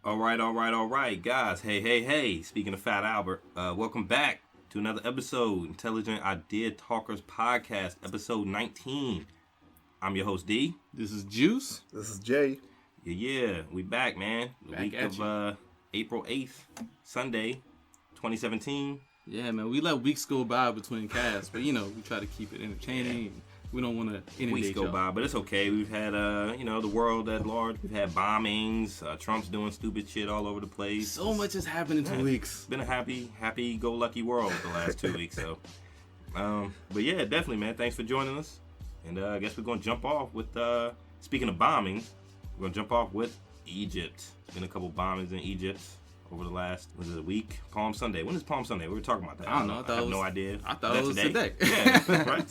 All right, guys. Hey. Speaking of Fat Albert, welcome back to another episode, Intelligent Idea Talkers Podcast, episode 19. I'm your host, D. This is Juice. This is Jay. Yeah, we back, man. The week of April 8th, Sunday, 2017. Yeah, man, we let weeks go by between casts, but, we try to keep it entertaining. Yeah. We don't want to inundate weeks go by, but it's okay. We've had, the world at large. We've had bombings. Trump's doing stupid shit all over the place. So much has happened in 2 weeks. It's been a happy-go-lucky world the last 2 weeks. So, but yeah, definitely, man. Thanks for joining us. And I guess we're going to jump off with, speaking of bombings, we're going to jump off with Egypt. Been a couple bombings in Egypt over the last, a week? Palm Sunday. When is Palm Sunday? We were talking about that. I don't know. I have no idea. I thought it was today. Yeah, right.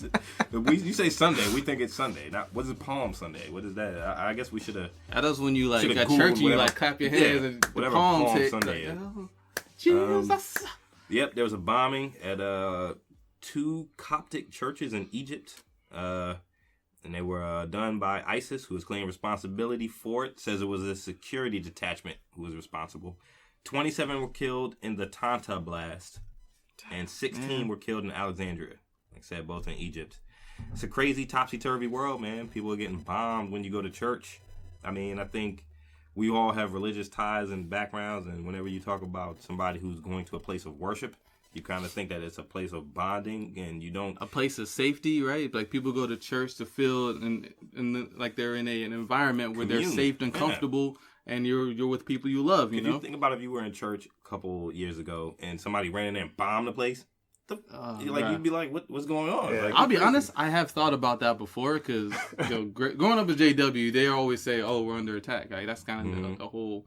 You say Sunday, we think it's Sunday. Now, what is Palm Sunday? What is that? I guess we should have. That's when you at church, you clap your hands and whatever Palm Sunday is. Jesus. Yep, there was a bombing at 2 Coptic churches in Egypt. And they were done by ISIS, who is claiming responsibility for it. Says it was a security detachment who was responsible. 27 were killed in the Tanta blast, and 16 were killed in Alexandria. Like I said, both in Egypt. It's a crazy, topsy-turvy world, man. People are getting bombed when you go to church. I mean, I think we all have religious ties and backgrounds, and whenever you talk about somebody who's going to a place of worship, you kind of think that it's a place of bonding, and you don't... A place of safety, right? Like, people go to church to feel like they're in an environment where they're safe and comfortable, and you're with people you love, you know? You think about if you were in church a couple years ago, and somebody ran in there and bombed the place, you'd be like, what's going on? Yeah. I'll be honest, I have thought about that before, because growing up at JW, they always say, oh, we're under attack. Like, that's kind of the whole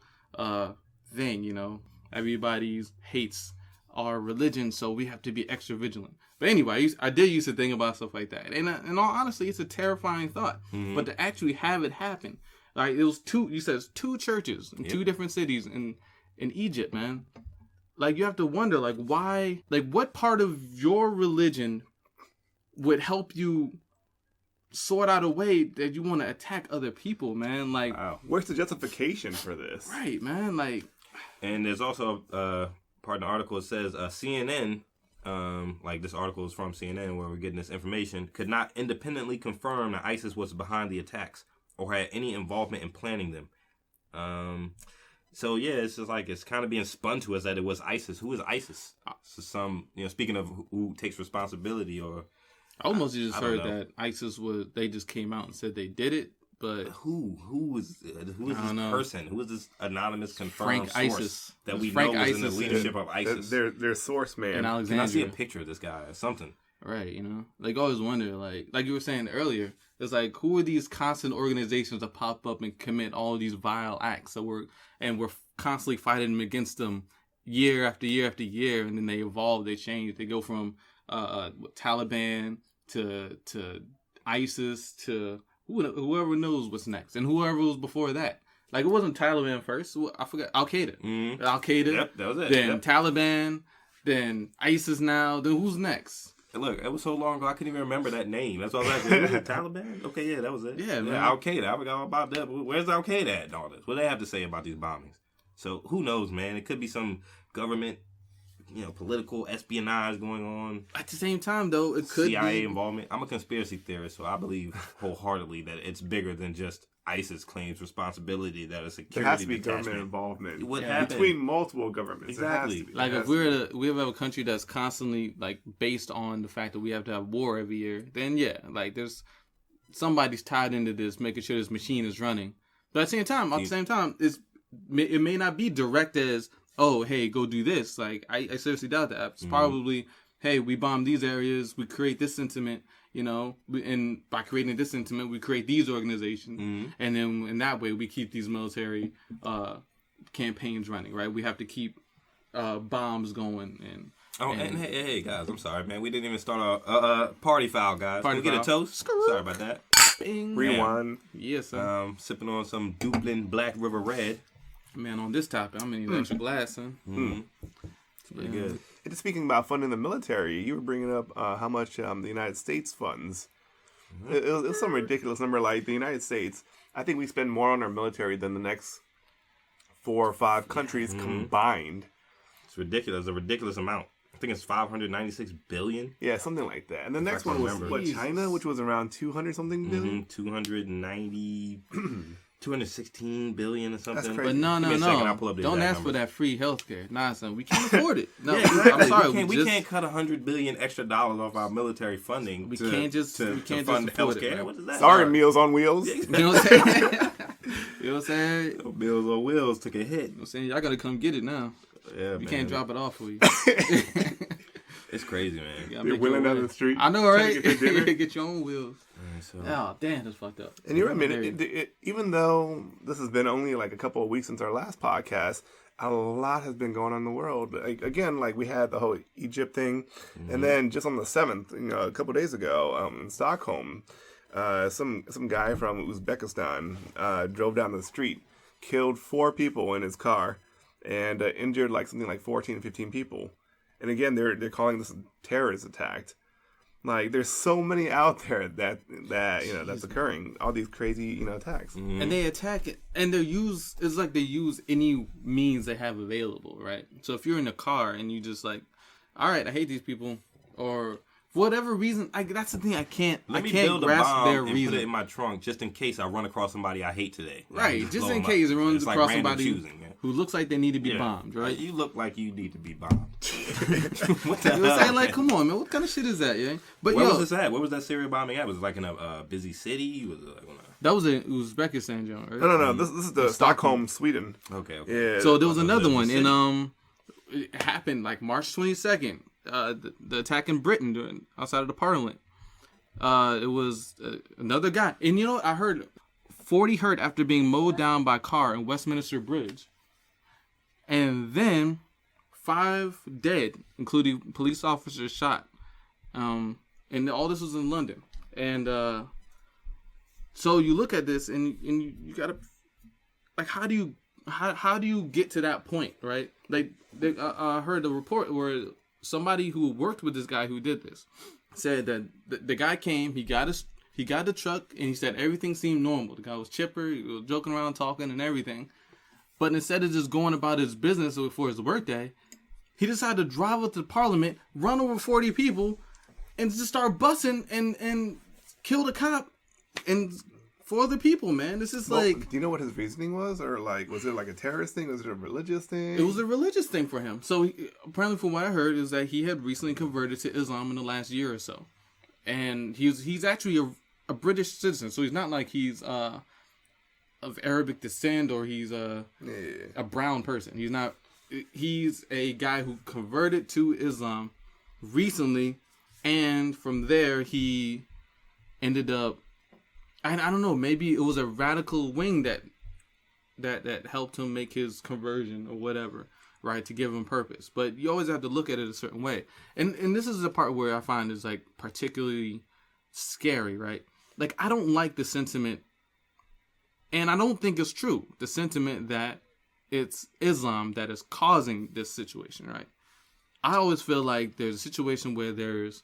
thing, Everybody hates our religion, so we have to be extra vigilant. But anyway, I did used to think about stuff like that. And in all honesty, it's a terrifying thought. But to actually have it happen, like it was 2 churches in 2 different cities in Egypt, man. Like you have to wonder, like why, like what part of your religion would help you sort out a way that you want to attack other people, man? Like, wow. Where's the justification for this? Right, man. Like, and there's also part of the article, it says CNN, like this article is from CNN where we're getting this information, could not independently confirm that ISIS was behind the attacks or had any involvement in planning them. So yeah, it's just like it's kind of being spun to us that it was ISIS. Who is ISIS? So speaking of who takes responsibility, or I almost just heard that ISIS they just came out and said they did it. But who is this person? Who is this anonymous confirmed Frank source ISIS. That we know is in the leadership of ISIS? Their source man. In Alexandria. Can I see a picture of this guy or something? Right, like I always wonder, like you were saying earlier, it's like who are these constant organizations that pop up and commit all these vile acts that we're constantly fighting against them year after year after year, and then they evolve, they change, they go from Taliban to ISIS to whoever knows what's next, and whoever was before that. Like, it wasn't Taliban first. I forgot. Al-Qaeda. Mm-hmm. Al-Qaeda. Yep, that was it. Then Taliban. Then ISIS now. Then who's next? Look, it was so long ago, I couldn't even remember that name. That's all I was like, was it Taliban? Okay, yeah, that was it. Yeah, man. Al-Qaeda. I forgot all about that. Where's Al-Qaeda at and all this? What do they have to say about these bombings? So, who knows, man? It could be some government, political espionage going on. At the same time, though, it could CIA involvement. I'm a conspiracy theorist, so I believe wholeheartedly that it's bigger than just ISIS claims responsibility, that a security there has to be detachment. government involvement. What happened? Between multiple governments. Exactly. Like, if we have a country that's constantly, like, based on the fact that we have to have war every year, then yeah, like, there's somebody's tied into this, making sure this machine is running. But at the same time, it may not be direct as, oh, hey, go do this. Like, I seriously doubt that. It's probably, hey, we bomb these areas, we create this sentiment, and by creating this sentiment, we create these organizations, and then in that way, we keep these military campaigns running, right? We have to keep bombs going. And hey, guys, I'm sorry, man. We didn't even start a party foul, guys. Can we get a toast? Sorry about that. Bing. Rewind. Yes, sir. Sipping on some Dublin Black River Red. Man, on this topic, I'm gonna need an extra glass, son. It's pretty good. And speaking about funding the military, you were bringing up how much the United States funds. It was some ridiculous number. Like the United States, I think we spend more on our military than the next 4 or 5 countries combined. It's ridiculous. It's a ridiculous amount. I think it's 596 billion. Yeah, something like that. And the next one was China, which was around 200 something billion. 216 billion or something. That's crazy. But no. Don't ask for that free healthcare. Nah, son, we can't afford it. No, yeah, exactly. I'm sorry. We can't cut $100 billion extra dollars off our military funding. We can't just fund healthcare. What is that? Sorry, Meals on Wheels. You know what I'm saying? You know what I'm saying? Meals on Wheels took a hit. You know what I'm saying? Y'all gotta come get it now. Yeah, we can't drop it off for you. It's crazy, man. They're wheeling down the street. I know, right? Get your own wheels. So. Oh, damn, that's fucked up. And you're right, even though this has been only like a couple of weeks since our last podcast, a lot has been going on in the world. Again, like we had the whole Egypt thing, and then just on the 7th, a couple of days ago, in Stockholm, some guy from Uzbekistan drove down the street, killed 4 people in his car, and injured something like 14 or 15 people. And again, they're calling this a terrorist attack. Like, there's so many out there that that's occurring. All these crazy, attacks. Mm-hmm. And they attack it, and it's like they use any means they have available, right? So if you're in a car and you just like, all right, I hate these people, or for whatever reason, that's the thing I can't build grasp a bomb their and reason. put it in my trunk just in case I run across somebody I hate today. Right, just in case it runs across somebody who looks like they need to be bombed, right? You look like you need to be bombed. What the hell? You know what I'm saying? Like, come on, man. What kind of shit is that, yeah? But where was this at? Where was that serial bombing at? Was it like in a busy city? Was it like that was in Uzbekistan, John, right? No. This is the Stockholm, Sweden. Okay. Yeah. So there was another one, and it happened like March 22nd. The attack in Britain outside of the Parliament. It was another guy, and I heard 40 hurt after being mowed down by a car in Westminster Bridge, and then 5 dead, including police officers shot. And all this was in London. And so you look at this, and you gotta, like, how do you get to that point, right? Like, I heard a report where somebody who worked with this guy who did this said that the guy came, he got the truck, and he said everything seemed normal. The guy was chipper, he was joking around, talking, and everything. But instead of just going about his business for his workday, he decided to drive up to Parliament, run over 40 people, and just start busting and kill the cop and 4 other people, man. This is do you know what his reasoning was? Or was it like a terrorist thing? Was it a religious thing? It was a religious thing for him. So apparently from what I heard is that he had recently converted to Islam in the last year or so. And he's actually a British citizen. So he's not like he's of Arabic descent or he's a brown person. He's not. He's a guy who converted to Islam recently, and from there he ended up. I don't know. Maybe it was a radical wing that helped him make his conversion or whatever, right? To give him purpose. But you always have to look at it a certain way. And this is the part where I find is like particularly scary, right? Like, I don't like the sentiment. And I don't think it's true. The sentiment that it's Islam that is causing this situation, right? I always feel like there's a situation where there's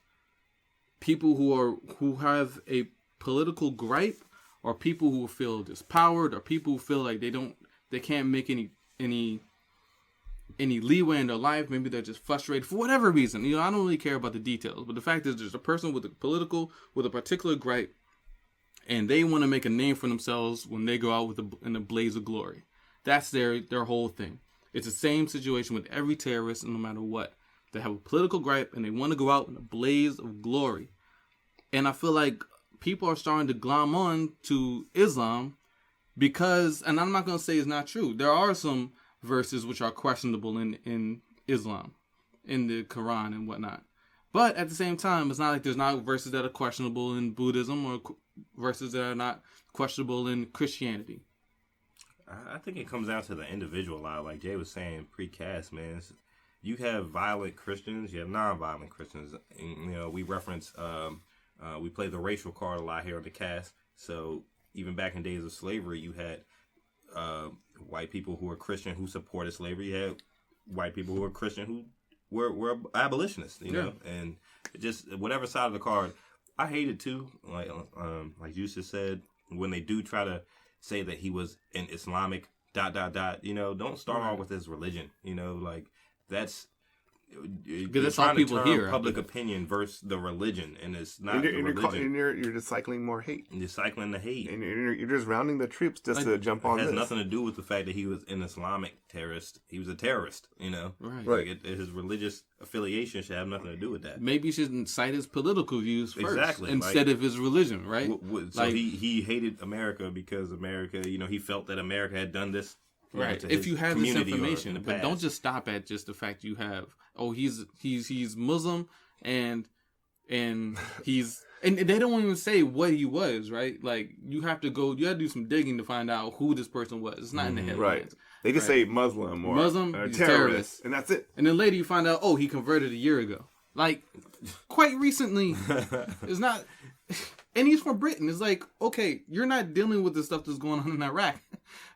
people who have a political gripe, or people who feel dispowered, or people who feel like they can't make any leeway in their life. Maybe they're just frustrated for whatever reason. I don't really care about the details, but the fact is there's a person with a particular gripe, and they want to make a name for themselves when they go out in a blaze of glory. That's their whole thing. It's the same situation with every terrorist, no matter what. They have a political gripe, and they want to go out in a blaze of glory. And I feel like people are starting to glom on to Islam because, and I'm not going to say it's not true. There are some verses which are questionable in Islam, in the Quran and whatnot. But at the same time, it's not like there's not verses that are questionable in Buddhism or verses that are not questionable in Christianity. I think it comes down to the individual a lot. Like Jay was saying, pre-cast, man. You have violent Christians, you have non-violent Christians. And, we reference, we play the racial card a lot here on the cast. So even back in days of slavery, you had white people who were Christian who supported slavery. You had white people who were Christian who were abolitionists, you know, and just whatever side of the card. I hate it too. Like Juce said, when they do try to say that he was an Islamic Don't start off with this religion. Like that's. Because that's how people hear public opinion versus the religion, and it's not the religion. You're just cycling more hate. You're cycling the hate, and you're just rounding the troops just to jump on. It has this. nothing to do with the fact that he was an Islamic terrorist. He was a terrorist, Right. Like his religious affiliation should have nothing to do with that. Maybe you shouldn't cite his political views first, exactly, instead of his religion, right? So he hated America because America, he felt that America had done this. Right. If you have this information, but don't just stop at just the fact you have. Oh, he's Muslim and he's and they don't even say what he was. Right. Like you have to do some digging to find out who this person was. It's not in the headlines. Right. They just say Muslim or terrorist, and that's it. And then later you find out, oh, he converted a year ago. Like quite recently. It's not. And he's from Britain. It's like, okay, you're not dealing with the stuff that's going on in Iraq.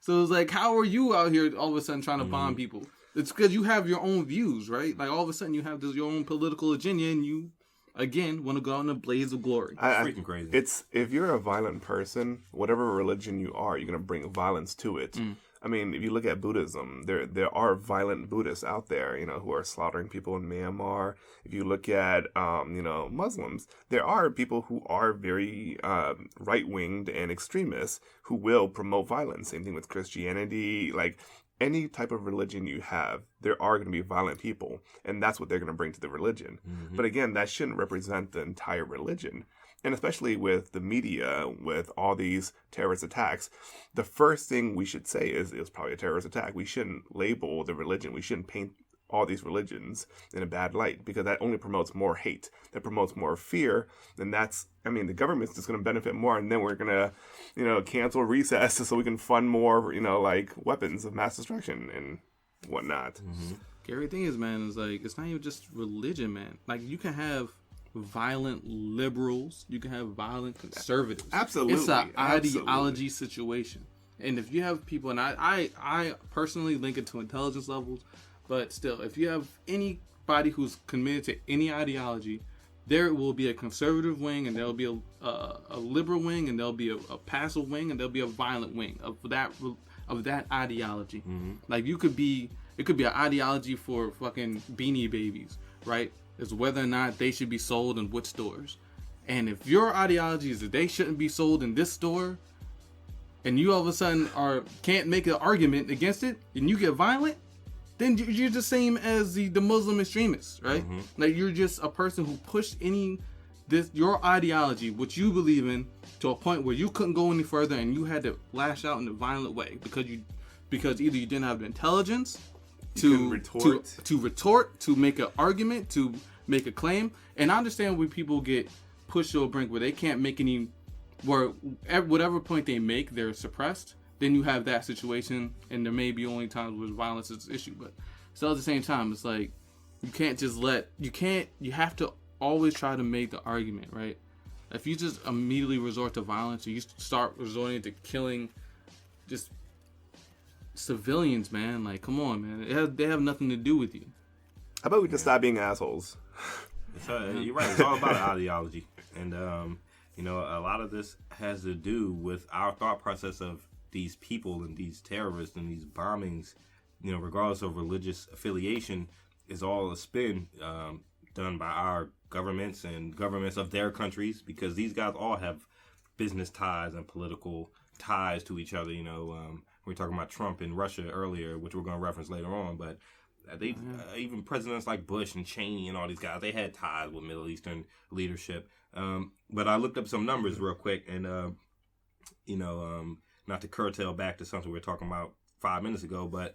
So it's like, how are you out here all of a sudden trying to bomb people? It's because you have your own views, right? Like all of a sudden you have your own political agenda and you, again, want to go out in a blaze of glory. Freaking crazy. It's if you're a violent person, whatever religion you are, you're going to bring violence to it. I mean, if you look at Buddhism, there are violent Buddhists out there, who are slaughtering people in Myanmar. If you look at, Muslims, there are people who are very right-winged and extremists who will promote violence. Same thing with Christianity. Like, any type of religion you have, there are going to be violent people, and that's what they're going to bring to the religion. But again, that shouldn't represent the entire religion. And especially with the media, with all these terrorist attacks, the first thing we should say is it was probably a terrorist attack. We shouldn't label the religion. We shouldn't paint all these religions in a bad light, because that only promotes more hate. That promotes more fear. And the government's just going to benefit more. And then we're going to, cancel recess so we can fund more, like weapons of mass destruction and whatnot. Scary thing is, man, is like, it's not even just religion, man. Like you can have violent liberals, you can have violent conservatives. Absolutely. It's an ideology situation. And if you have people, and I personally link it to intelligence levels, but still, if you have anybody who's committed to any ideology, there will be a conservative wing, and there'll be a liberal wing, and there'll be a passive wing, and there'll be a violent wing of that ideology. Like it could be an ideology for fucking Beanie Babies, right? Is whether or not they should be sold in which stores. And if your ideology is that they shouldn't be sold in this store, and you all of a sudden can't make an argument against it, and you get violent, then you're the same as the Muslim extremists, right? Like you're just a person who pushed your ideology, which you believe in, to a point where you couldn't go any further, and you had to lash out in a violent way because either you didn't have the intelligence to retort, to make an argument, to make a claim. And I understand when people get pushed to a brink where they can't make where at whatever point they make, they're suppressed. Then you have that situation, and there may be only times where violence is an issue. But still, at the same time, it's like you have to always try to make the argument, right? If you just immediately resort to violence, or you start resorting to killing just civilians, man, like, come on, man. They have nothing to do with you. How about we just stop being assholes? You're right. It's all about ideology. And, a lot of this has to do with our thought process of these people and these terrorists and these bombings, regardless of religious affiliation, is all a spin done by our governments and governments of their countries, because these guys all have business ties and political ties to each other. We were talking about Trump and Russia earlier, which we're going to reference later on, but they even presidents like Bush and Cheney and all these guys, they had ties with Middle Eastern leadership. But I looked up some numbers real quick, and not to curtail back to something we were talking about 5 minutes ago, but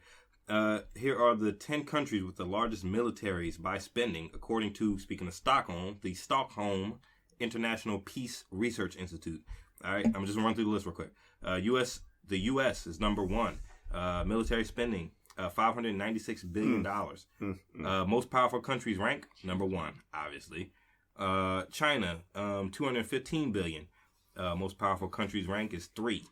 here are the 10 countries with the largest militaries by spending, according to, speaking of Stockholm, the Stockholm International Peace Research Institute. All right, I'm just going to run through the list real quick. The U.S. is number one. Military spending, $596 billion. Most powerful countries rank, number one, obviously. China, $215 billion. Most powerful countries rank is 3.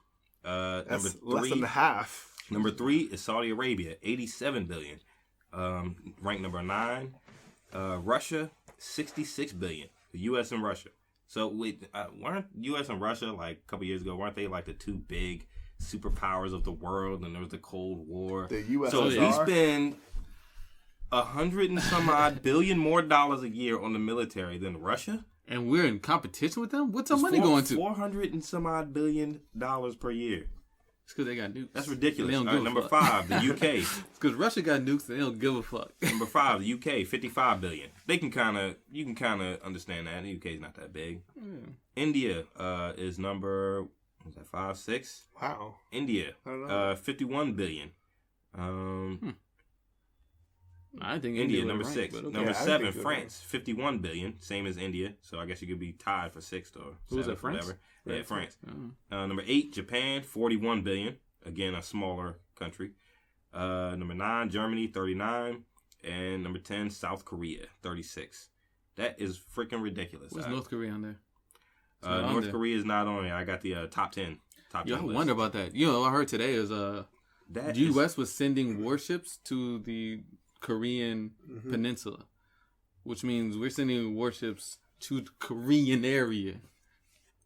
That's number 3, less than half. Number 3 is Saudi Arabia, $87 billion. Ranked number 9. Russia, $66 billion. The U.S. and Russia. So weren't U.S. and Russia, like a couple years ago, weren't they like the two big superpowers of the world, and there was the Cold War. The USSR. So we spend 100 and some odd billion more dollars a year on the military than Russia. And we're in competition with them? What's our money going to? 400 and some odd billion dollars per year. It's because they got nukes. That's ridiculous. All right, number 5, the UK. It's because Russia got nukes and they don't give a fuck. Number 5, the UK, 55 billion. You can kind of understand that. The UK is not that big. India is number, what's that, 5, 6? Wow. India, 51 billion. I think India number rank, 6. okay. Number 7, France, 51 billion, same as India. So I guess you could be tied for 6th or 7th. Who's that, France? Whatever. Yeah, France. Number 8, Japan, 41 billion. Again, a smaller country. Number 9, Germany, 39. And number 10, South Korea, 36. That is freaking ridiculous. What's North Korea on there? North Korea is not on there. I got the top 10. I wonder about that. You know, I heard today is the U.S. was sending warships to the Korean peninsula, which means we're sending warships to the Korean area,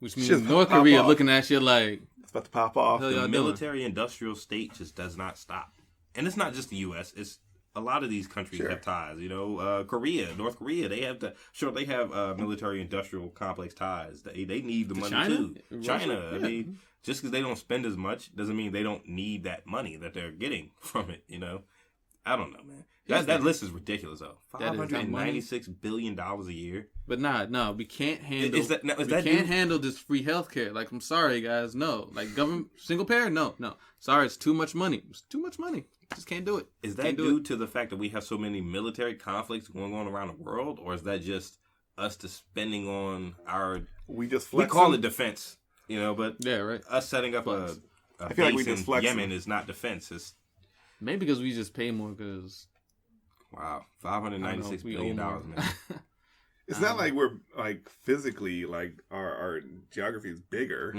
which means North Korea looking at shit like it's about to pop off. The military-industrial state just does not stop, and it's not just the U.S. It's a lot of these countries have ties. You know, Korea, North Korea, they have they have military-industrial complex ties. They need the money China? too. China, I mean, just because they don't spend as much doesn't mean they don't need that money that they're getting from it. You know, I don't know, man. That list is ridiculous, though. $596 billion a year. But no, we can't handle. Can't handle this free healthcare. Like, I'm sorry, guys, no. Like, government single payer, no. Sorry, it's too much money. It's too much money. Just can't do it. Is that due to the fact that we have so many military conflicts going on around the world, or is that just us just spending on our? We call it defense, you know, but us setting up a base in Yemen is not defense. It's maybe because we just pay more because. Wow, $596 billion, man. It's not like we're like physically like our geography is bigger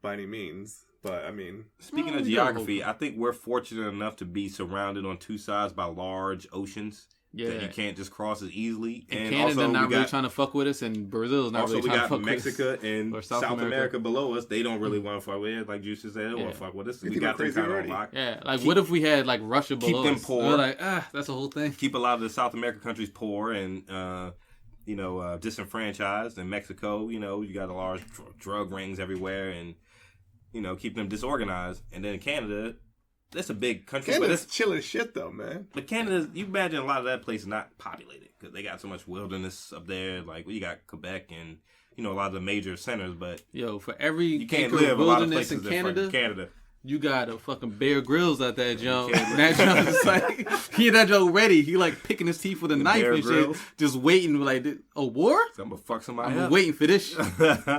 by any means, but I mean, speaking of geography, I think we're fortunate enough to be surrounded on two sides by large oceans. Yeah, that you can't just cross as easily. And Canada not really trying to fuck with us, and Brazil's not really trying to fuck with us. Also, we got Mexico and South America below us. They don't really want to fuck with it. Like Juice said, they don't want to fuck with us. We got them kind of locked. Yeah, like what if we had like Russia below us? Keep them poor. We're like, that's the whole thing. Keep a lot of the South American countries poor and, disenfranchised. In Mexico, you got a large drug rings everywhere and, keep them disorganized. And then in Canada, that's a big country. Canada's chill as shit, though, man. But Canada, you imagine a lot of that place is not populated because they got so much wilderness up there. Like, you got Quebec and, a lot of the major centers. But for every you can't live a lot of places in Canada, you got a fucking Bear Grylls out there, Joe. That Joe is like, that Joe ready. He like picking his teeth with a knife and shit, just waiting. Like, a war? I'm gonna fuck somebody up. I'm waiting for this shit.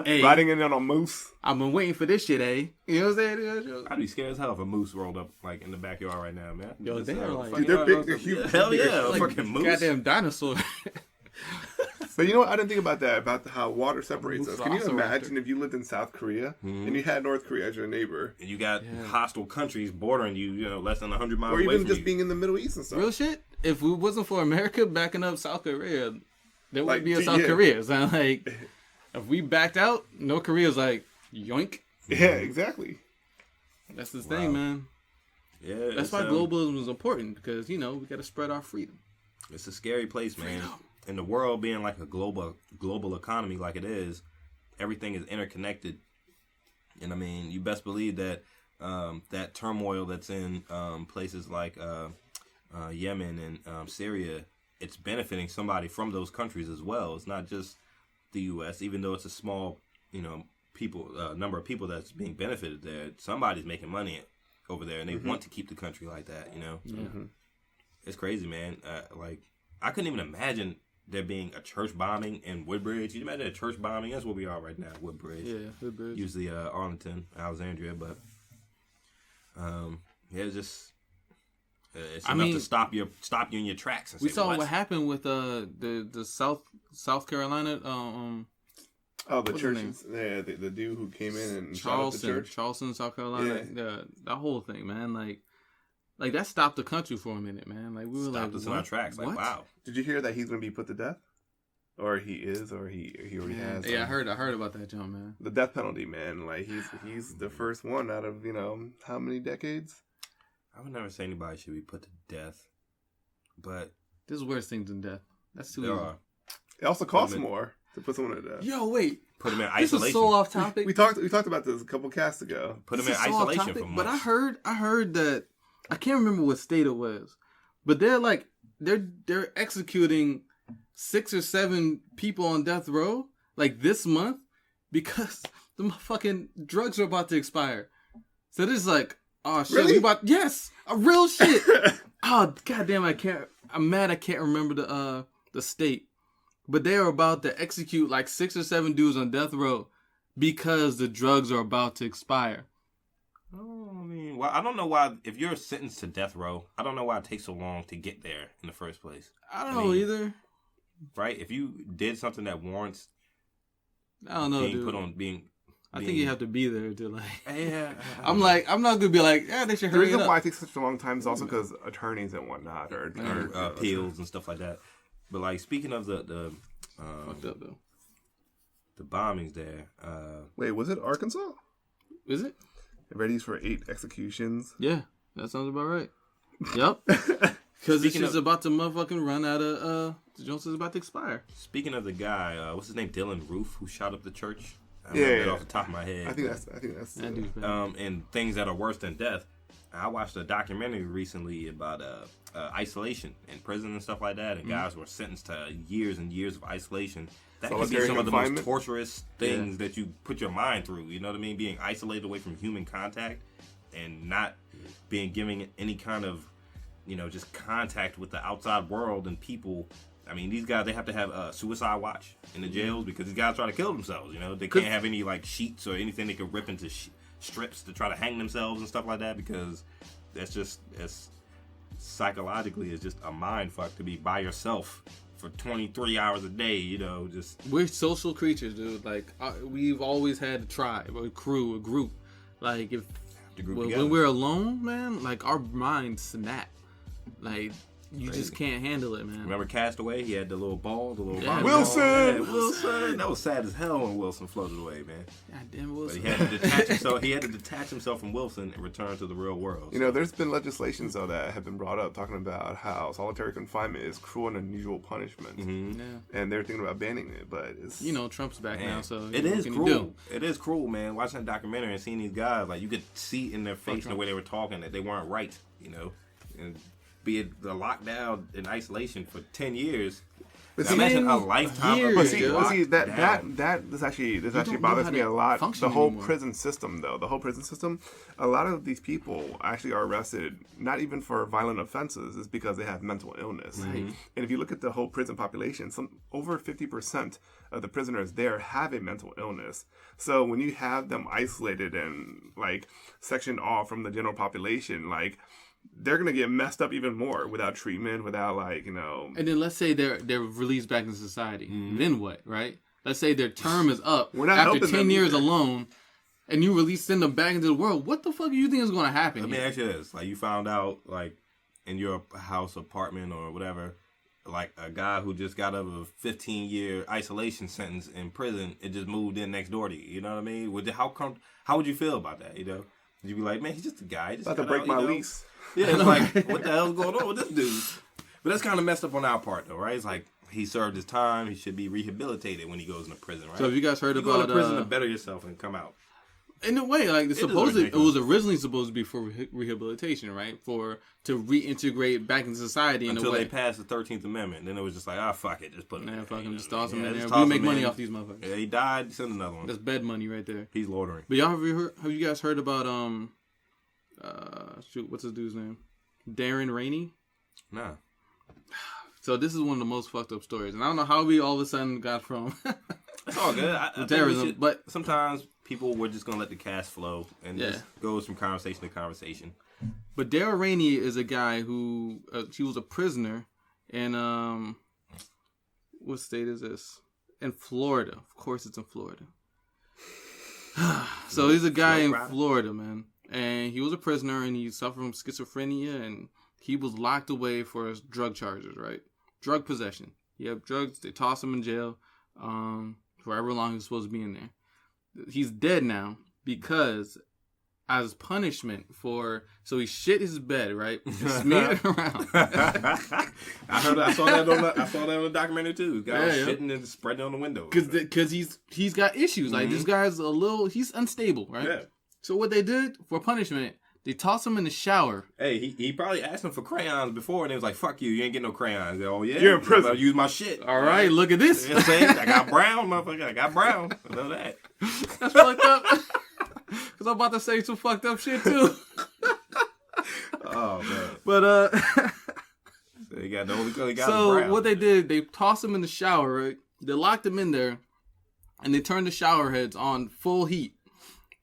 Hey, riding in on a moose. I've been waiting for this shit, eh? You know what I'm saying? I'd be scared as hell if a moose rolled up like in the backyard right now, man. Yo, they're like, dude, they're big, they're huge. Hell yeah, like fucking moose. Goddamn dinosaur. But you know what? I didn't think about that, about how water separates us. Can you imagine if you lived in South Korea and you had North Korea as your neighbor? And you got hostile countries bordering you, less than 100 miles away from you. Or even just being in the Middle East and stuff. Real shit? If it wasn't for America backing up South Korea, there wouldn't be a South Korea. So like, if we backed out, North Korea's like, yoink. Yeah, exactly. That's the thing, man. Yeah, that's why globalism is important, because, we got to spread our freedom. It's a scary place, man. In the world being like a global economy like it is, everything is interconnected. And I mean, you best believe that that turmoil that's in places like Yemen and Syria, it's benefiting somebody from those countries as well. It's not just the U.S., even though it's a small, number of people that's being benefited there. Somebody's making money over there, and they want to keep the country like that. It's crazy, man. I couldn't even imagine there being a church bombing in Woodbridge. You imagine a church bombing? That's what we are right now, Woodbridge. Yeah, Woodbridge. Usually Arlington, Alexandria, but it's enough to stop you in your tracks. And we saw what happened with the South Carolina. The churches. Yeah, the dude who came in and Charleston, South Carolina. Yeah, that whole thing, man. Like that stopped the country for a minute, man. Like we were stopped us in our tracks. Like, wow. Did you hear that he's going to be put to death? or he is, or he already has. Yeah, I heard about that jump, man. The death penalty, man. Like he's the first one out of how many decades? I would never say anybody should be put to death, but there's worse things than death. That's too there easy. are. It also costs more to put someone to death. Yo, wait. Put them in This isolation. is so off topic. We talked about this a couple casts ago. Put them This in is so off isolation topic, for months. But I heard that I can't remember what state it was, but they're executing 6 or 7 people on death row like this month because the fucking drugs are about to expire. So this is like, oh shit, really? yes, a real shit. Oh goddamn, I'm mad I can't remember the state, but they are about to execute like 6 or 7 dudes on death row because the drugs are about to expire. Oh, I mean, well, I don't know why. If you're sentenced to death row, I don't know why it takes so long to get there in the first place. I don't know either. Right? If you did something that warrants, I don't know, being dude. put on being. I think you have to be there to like. Yeah. I'm not gonna be like, yeah, they should The hurry reason it why up. it takes such a long time is also because attorneys and whatnot or appeals and stuff like that. But like speaking of the Fucked up though. the bombings there. Wait, was it Arkansas? Is it? Ready for 8 executions. Yeah, that sounds about right. Yep. Because it's just about to motherfucking run out of. The Jones is about to expire. Speaking of the guy, what's his name? Dylan Roof, who shot up the church. I Yeah, remember it off the top of my head. I think that's. That dude's bad. And things that are worse than death. I watched a documentary recently about isolation in prison and stuff like that, and guys were sentenced to years and years of isolation. That can be Solitary some of the most confinement? torturous things that you put your mind through. You know what I mean? Being isolated away from human contact and not being given any kind of, just contact with the outside world and people. I mean, these guys, they have to have a suicide watch in the jails because these guys try to kill themselves. They can't have any like sheets or anything they can rip into strips to try to hang themselves and stuff like that because that's psychologically it's just a mind fuck to be by yourself for 23 hours a day. We're social creatures, dude. Like we've always had a tribe, a crew, a group. Like when we're alone, man, like our minds snap. Like you just can't handle it, man. Remember Castaway? He had the little ball, the little Yeah, Wilson! Ball. Wilson! That was sad as hell when Wilson floated away, man. God damn Wilson. But he had to detach himself. He had to detach himself from Wilson and return to the real world. There's been legislations though that have been brought up talking about how solitary confinement is cruel and unusual punishment, Mm-hmm. Yeah. and they're thinking about banning it. But it's Trump's back now, so it is what can you cruel. do? It is cruel, man. Watching that documentary and seeing these guys, like you could see in their face and the way they were talking that they weren't right. And be it the lockdown in isolation for 10 years. Imagine a lifetime years, of But dude. see this actually don't bothers know me how a to lot. function The whole anymore. prison system, a lot of these people actually are arrested not even for violent offenses. It's because they have mental illness. Right. And if you look at the whole prison population, over 50% of the prisoners there have a mental illness. So when you have them isolated and like sectioned off from the general population, like they're gonna get messed up even more without treatment, without And then let's say they're released back into society. Then what, right? Let's say their term is up We're not after helping 10 them years either. alone, and you send them back into the world. What the fuck do you think is going to happen? Let me here? ask you this. Like you found out like in your house, apartment or whatever, like a guy who just got out of a 15-year isolation sentence in prison, it just moved in next door to you. You know what I mean? How would you feel about that? Would you be like, man, he's just a guy. He just about to got break out, my lease. Yeah, it's like, what the hell's going on with this dude? But that's kind of messed up on our part, though, right? It's like he served his time. He should be rehabilitated when he goes into prison, right? So have you guys heard you about go to prison to better yourself and come out. in a way, like it was ridiculous. originally supposed to be for rehabilitation, right? To reintegrate back into society in Until a way. they passed the 13th Amendment. Then it was just like, fuck it, just put him in. Man, fuck him, just You know toss him what I in mean? there. Just We toss make him money in. off these motherfuckers. Yeah, he died. Send another one. That's bed money right there. He's loitering. But y'all have you guys heard about what's his dude's name? Darren Rainey. Nah. So this is one of the most fucked up stories, and I don't know how we all of a sudden got from It's all good. I think terrorism, we should- but sometimes people were just gonna let the cast flow and Yeah. just goes from conversation to conversation. But Darren Rainey is a guy who he was a prisoner in what state is this? In Florida. Of course, it's in Florida. So he's a guy in Florida, man, and he was a prisoner, and he suffered from schizophrenia, and he was locked away for his drug charges, right? Drug possession. He had drugs. They tossed him in jail for however long he was supposed to be in there. He's dead now because as punishment so he shit his bed, right? Smeared it around. I saw that on the documentary too. Guy shitting and spreading on the window. Because he's got issues. Like this guy's he's unstable, right? Yeah. So what they did for punishment, they tossed him in the shower. Hey, he probably asked him for crayons before, and they was like, "Fuck you ain't getting no crayons." Oh yeah, you're in prison. I'll use my shit. All right, look at this. You know what I'm saying? I got brown, motherfucker. I got brown. I know that. That's fucked up. Because I'm about to say some fucked up shit too. Oh man. But so he got the only color he got. So brown. what they did, they tossed him in the shower, right? They locked him in there, and they turned the shower heads on full heat.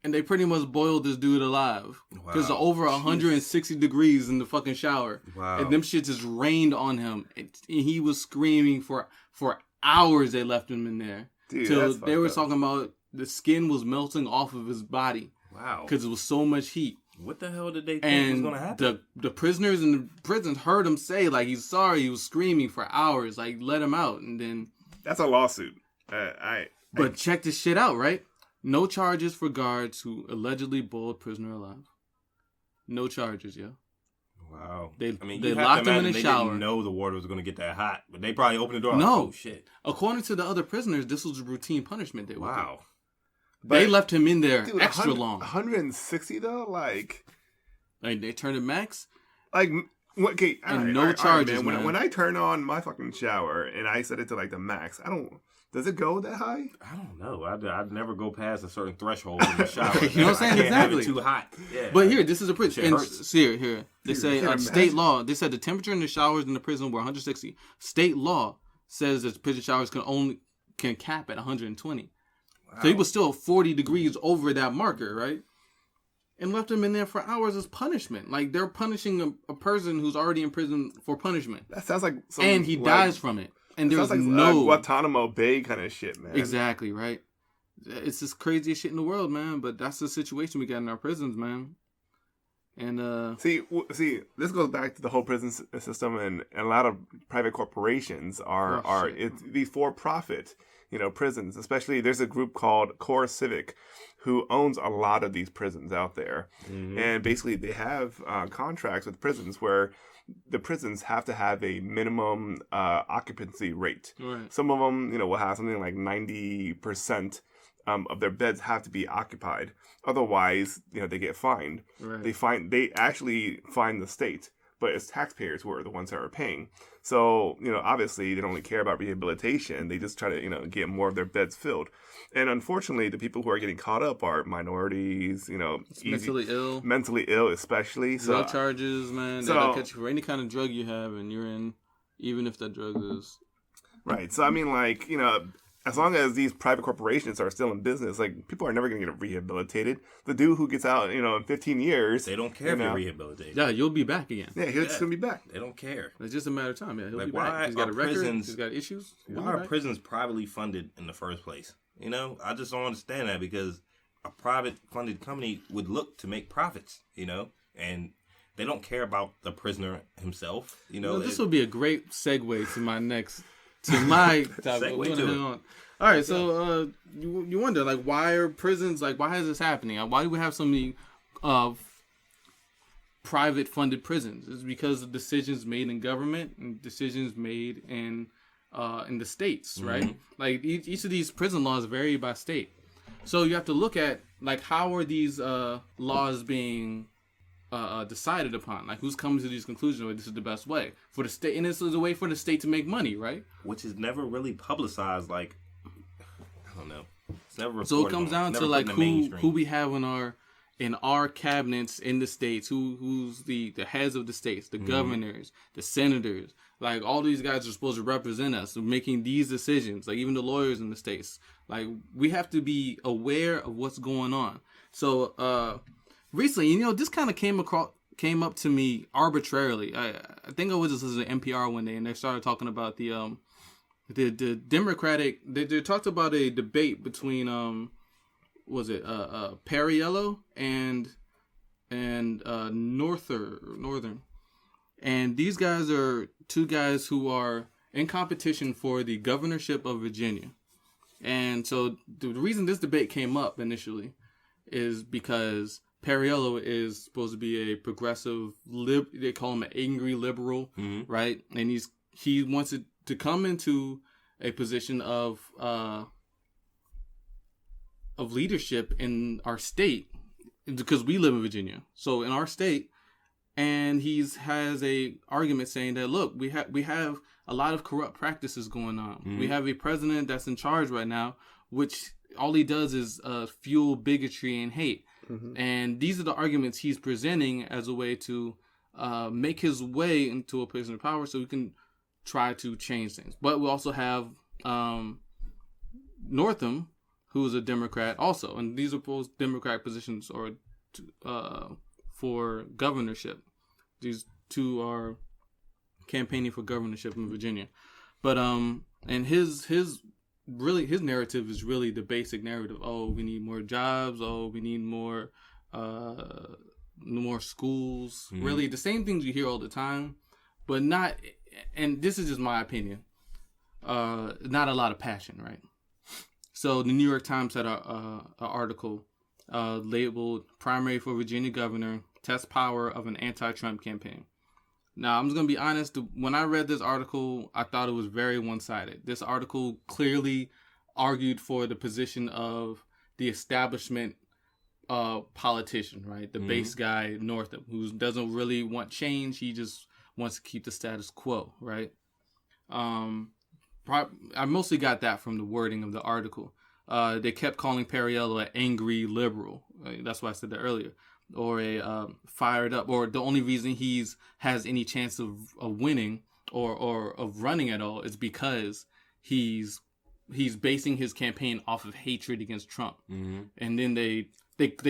And they pretty much boiled this dude alive. Because over 160 degrees in the fucking shower. Wow. And them shit just rained on him. And he was screaming for hours. They left him in there. Dude, till they were talking about the skin was melting off of his body. Wow. Because it was so much heat. What the hell did they think was going to happen? The prisoners in the prisons heard him say, like, he's sorry. He was screaming for hours. Like, let him out. And then... That's a lawsuit. But check this shit out, right? No charges for guards who allegedly boiled prisoner alive. No charges, yo. Wow. They locked him in the shower. They didn't know the water was going to get that hot, but they probably opened the door. No. Like, oh, shit. According to the other prisoners, this was a routine punishment they would do. But, they left him in there extra long. 160 though? Like they turned it max? Like, okay. And no charges, man. When I turn on my fucking shower and I set it to like the max, does it go that high? I don't know. I'd never go past a certain threshold in the shower. You know what I'm saying? I can't exactly. have it too hot. Yeah. But here, this is a prison. Here. They Dude, say state law. They said the temperature in the showers in the prison were 160. State law says that prison showers can cap at 120. Wow. So he was still 40 degrees over that marker, right? And left him in there for hours as punishment. Like, they're punishing a person who's already in prison for punishment. That sounds like and he dies from it. And there's like no Guantanamo Bay kind of shit, man. Exactly, right? It's this craziest shit in the world, man. But that's the situation we got in our prisons, man. And see, this goes back to the whole prison system, and a lot of private corporations are these for-profit, prisons. Especially, there's a group called Core Civic, who owns a lot of these prisons out there, and basically they have contracts with prisons where the prisons have to have a minimum occupancy rate. Right. Some of them, will have something like 90% of their beds have to be occupied. Otherwise, they get fined. Right. They actually fine the state, but it's taxpayers who are the ones that are paying. So, obviously they don't really care about rehabilitation. They just try to, get more of their beds filled. And unfortunately, the people who are getting caught up are minorities, mentally ill, especially. No charges, man. They don't catch you for any kind of drug you have, and you're in, even if that drug is... Right. So, I mean, as long as these private corporations are still in business, people are never going to get rehabilitated. The dude who gets out, in 15 years... They don't care if you're rehabilitated. Yeah, you'll be back again. Yeah, he's just going to be back. They don't care. It's just a matter of time. Yeah, he'll be back. He's got a record. He's got issues. Why are prisons privately funded in the first place? I just don't understand that, because a private funded company would look to make profits, and they don't care about the prisoner himself. This will be a great segue to my next... To my topic. All right, so you wonder, why are prisons, why is this happening? Why do we have so many private funded prisons? It's because of decisions made in government and decisions made in the states, right? Each of these prison laws vary by state. So you have to look at, how are these laws being decided upon? Who's coming to these conclusions? This is the best way for the state, and this is a way for the state to make money, right? Which is never really publicized. I don't know. It's never. So it comes down to who we have in our cabinets in the states, who's the heads of the states, the governors, the senators. All these guys are supposed to represent us, making these decisions. Even the lawyers in the states. We have to be aware of what's going on. So. Recently, this kind of came up to me arbitrarily. I think I was listening to NPR one day, and they started talking about the Democratic. They talked about a debate between Perriello and Northern, and these guys are two guys who are in competition for the governorship of Virginia. And so the reason this debate came up initially is because Perriello is supposed to be a progressive, they call him an angry liberal, right? And he wants to come into a position of leadership in our state, because we live in Virginia. So in our state, and has a argument saying that, look, we have a lot of corrupt practices going on. We have a president that's in charge right now, which all he does is fuel bigotry and hate. And these are the arguments he's presenting as a way to make his way into a position of power so we can try to change things. But we also have Northam, who's a Democrat also. And these are both Democratic positions for governorship. These two are campaigning for governorship in Virginia. But and his narrative is really the basic narrative. Oh, we need more jobs. Oh, we need more schools. Really, the same things you hear all the time, but not. And this is just my opinion. Not a lot of passion, right? So the New York Times had an article labeled "Primary for Virginia Governor: Test Power of an Anti-Trump Campaign." Now, I'm just going to be honest. When I read this article, I thought it was very one-sided. This article clearly argued for the position of the establishment politician, right? The base guy, Northam, who doesn't really want change. He just wants to keep the status quo, right? I mostly got that from the wording of the article. They kept calling Perriello an angry liberal. That's why I said that earlier. Or a fired up, or the only reason has any chance of winning or of running at all is because he's basing his campaign off of hatred against Trump. And then they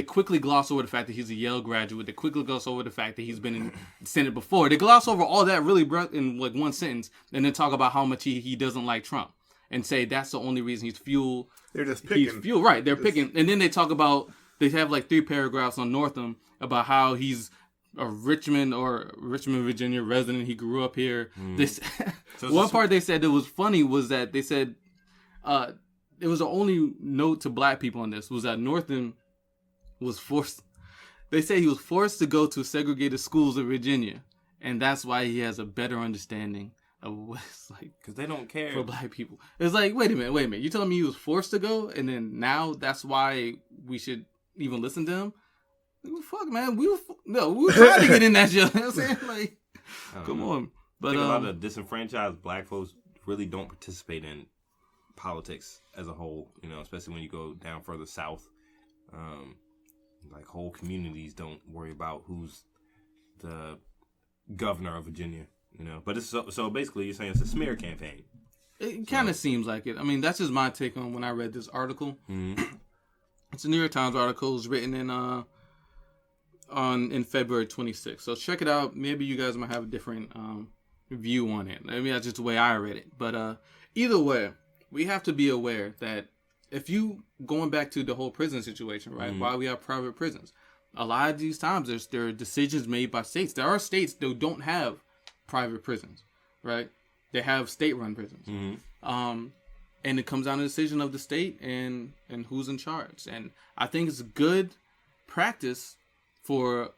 quickly gloss over the fact that he's a Yale graduate. They quickly gloss over the fact that he's been in the Senate before. They gloss over all that really in like one sentence, and then talk about how much he doesn't like Trump, and say that's the only reason he's fuel. They're just picking. He's fuel, right? They're picking, and then they talk about. They have like 3 paragraphs on Northam about how he's a Richmond, Virginia resident. He grew up here. One part they said that was funny was that they said it was the only note to black people on this was that Northam was forced. They say he was forced to go to segregated schools in Virginia, and that's why he has a better understanding of what it's like. Because they don't care for black people. It's like, wait a minute. You telling me he was forced to go, and then now that's why we should even listen to him? Fuck, man. We were trying to get in that show. You know what I'm saying? Like, come on. But I think a lot of disenfranchised black folks really don't participate in politics as a whole, especially when you go down further south. Like whole communities don't worry about who's the governor of Virginia, But it's so basically you're saying it's a smear campaign. It kind of seems like it. I mean, that's just my take on when I read this article. It's a New York Times article. It's written in February 26th. So check it out. Maybe you guys might have a different view on it. Maybe that's just the way I read it. But either way, we have to be aware that if you going back to the whole prison situation, right? Why we have private prisons. A lot of these times there are decisions made by states. There are states that don't have private prisons, right? They have state-run prisons. And it comes down to the decision of the state and who's in charge. And I think it's good practice for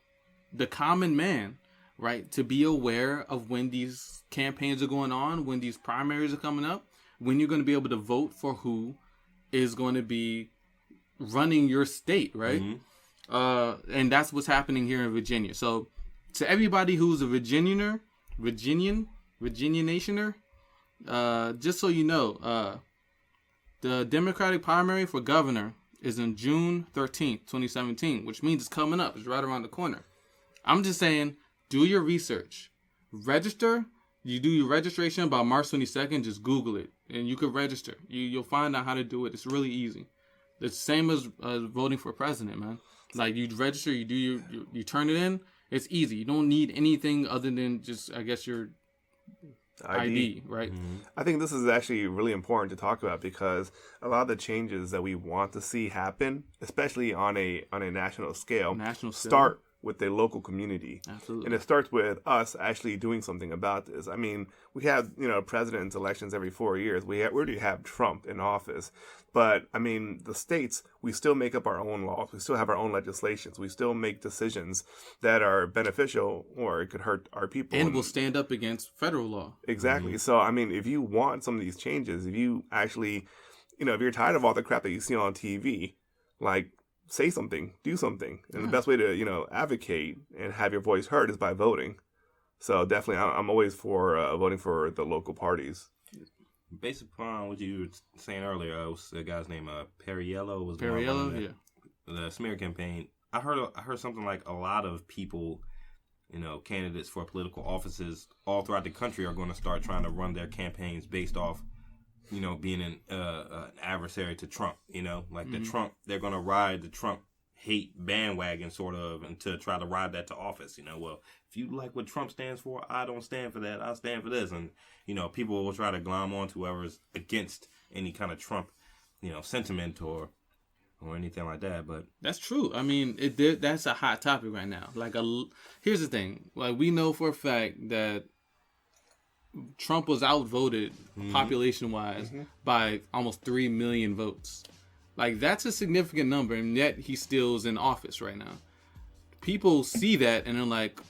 the common man, right, to be aware of when these campaigns are going on, when these primaries are coming up, when you're going to be able to vote for who is going to be running your state, right? And that's what's happening here in Virginia. So to everybody who's a Virginian nationer, just so you know, the Democratic primary for governor is on June 13th, 2017, which means it's coming up. It's right around the corner. I'm just saying, do your research. Register. You do your registration by March 22nd. Just Google it, and you can register. You'll find out how to do it. It's really easy. It's the same as voting for president, man. Like, you register, you do you turn it in. It's easy. You don't need anything other than just, I guess, your ID, right? I think this is actually really important to talk about because a lot of the changes that we want to see happen, especially on a national scale, start with the local community. Absolutely. And it starts with us actually doing something about this. I mean, we have, president's elections every 4 years. We already have Trump in office. But, I mean, the states, we still make up our own laws. We still have our own legislations. We still make decisions that are beneficial or it could hurt our people. And will stand up against federal law. Exactly. So, I mean, if you want some of these changes, if you actually, if you're tired of all the crap that you see on TV, like, say something, do something. And the best way to, advocate and have your voice heard is by voting. So definitely, I'm always for voting for the local parties. Based upon what you were saying earlier, was the guy's name, Perriello. The smear campaign. I heard something like a lot of people, candidates for political offices all throughout the country are going to start trying to run their campaigns based off being an adversary to Trump, like the Trump, they're going to ride the Trump hate bandwagon sort of and to try to ride that to office, well, if you like what Trump stands for, I don't stand for that, I stand for this. And, people will try to glom on to whoever's against any kind of Trump, sentiment or anything like that. But that's true. I mean, that's a hot topic right now. Here's the thing. Like, we know for a fact that Trump was outvoted population-wise by almost 3 million votes. Like, that's a significant number, and yet he still is in office right now. People see that, and they're like,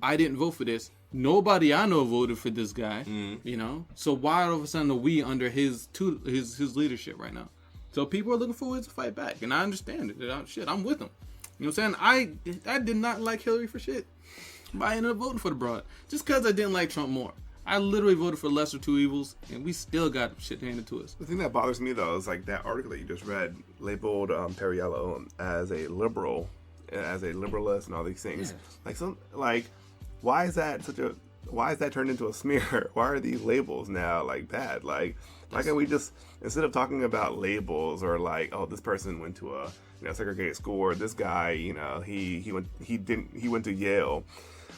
I didn't vote for this. Nobody I know voted for this guy, So why all of a sudden are we under his leadership right now? So people are looking for ways to fight back, and I understand it. I'm with them. You know what I'm saying? I did not like Hillary for shit. But I ended up voting for the broad. Just because I didn't like Trump more. I literally voted for lesser two evils, and we still got shit handed to us. The thing that bothers me, though, is like that article that you just read labeled Perriello as a liberal, as a liberalist, and all these things. Yeah. Why is that turned into a smear? Why are these labels now bad? Why can't we just, instead of talking about labels or this person went to a segregated school, or this guy he went to Yale.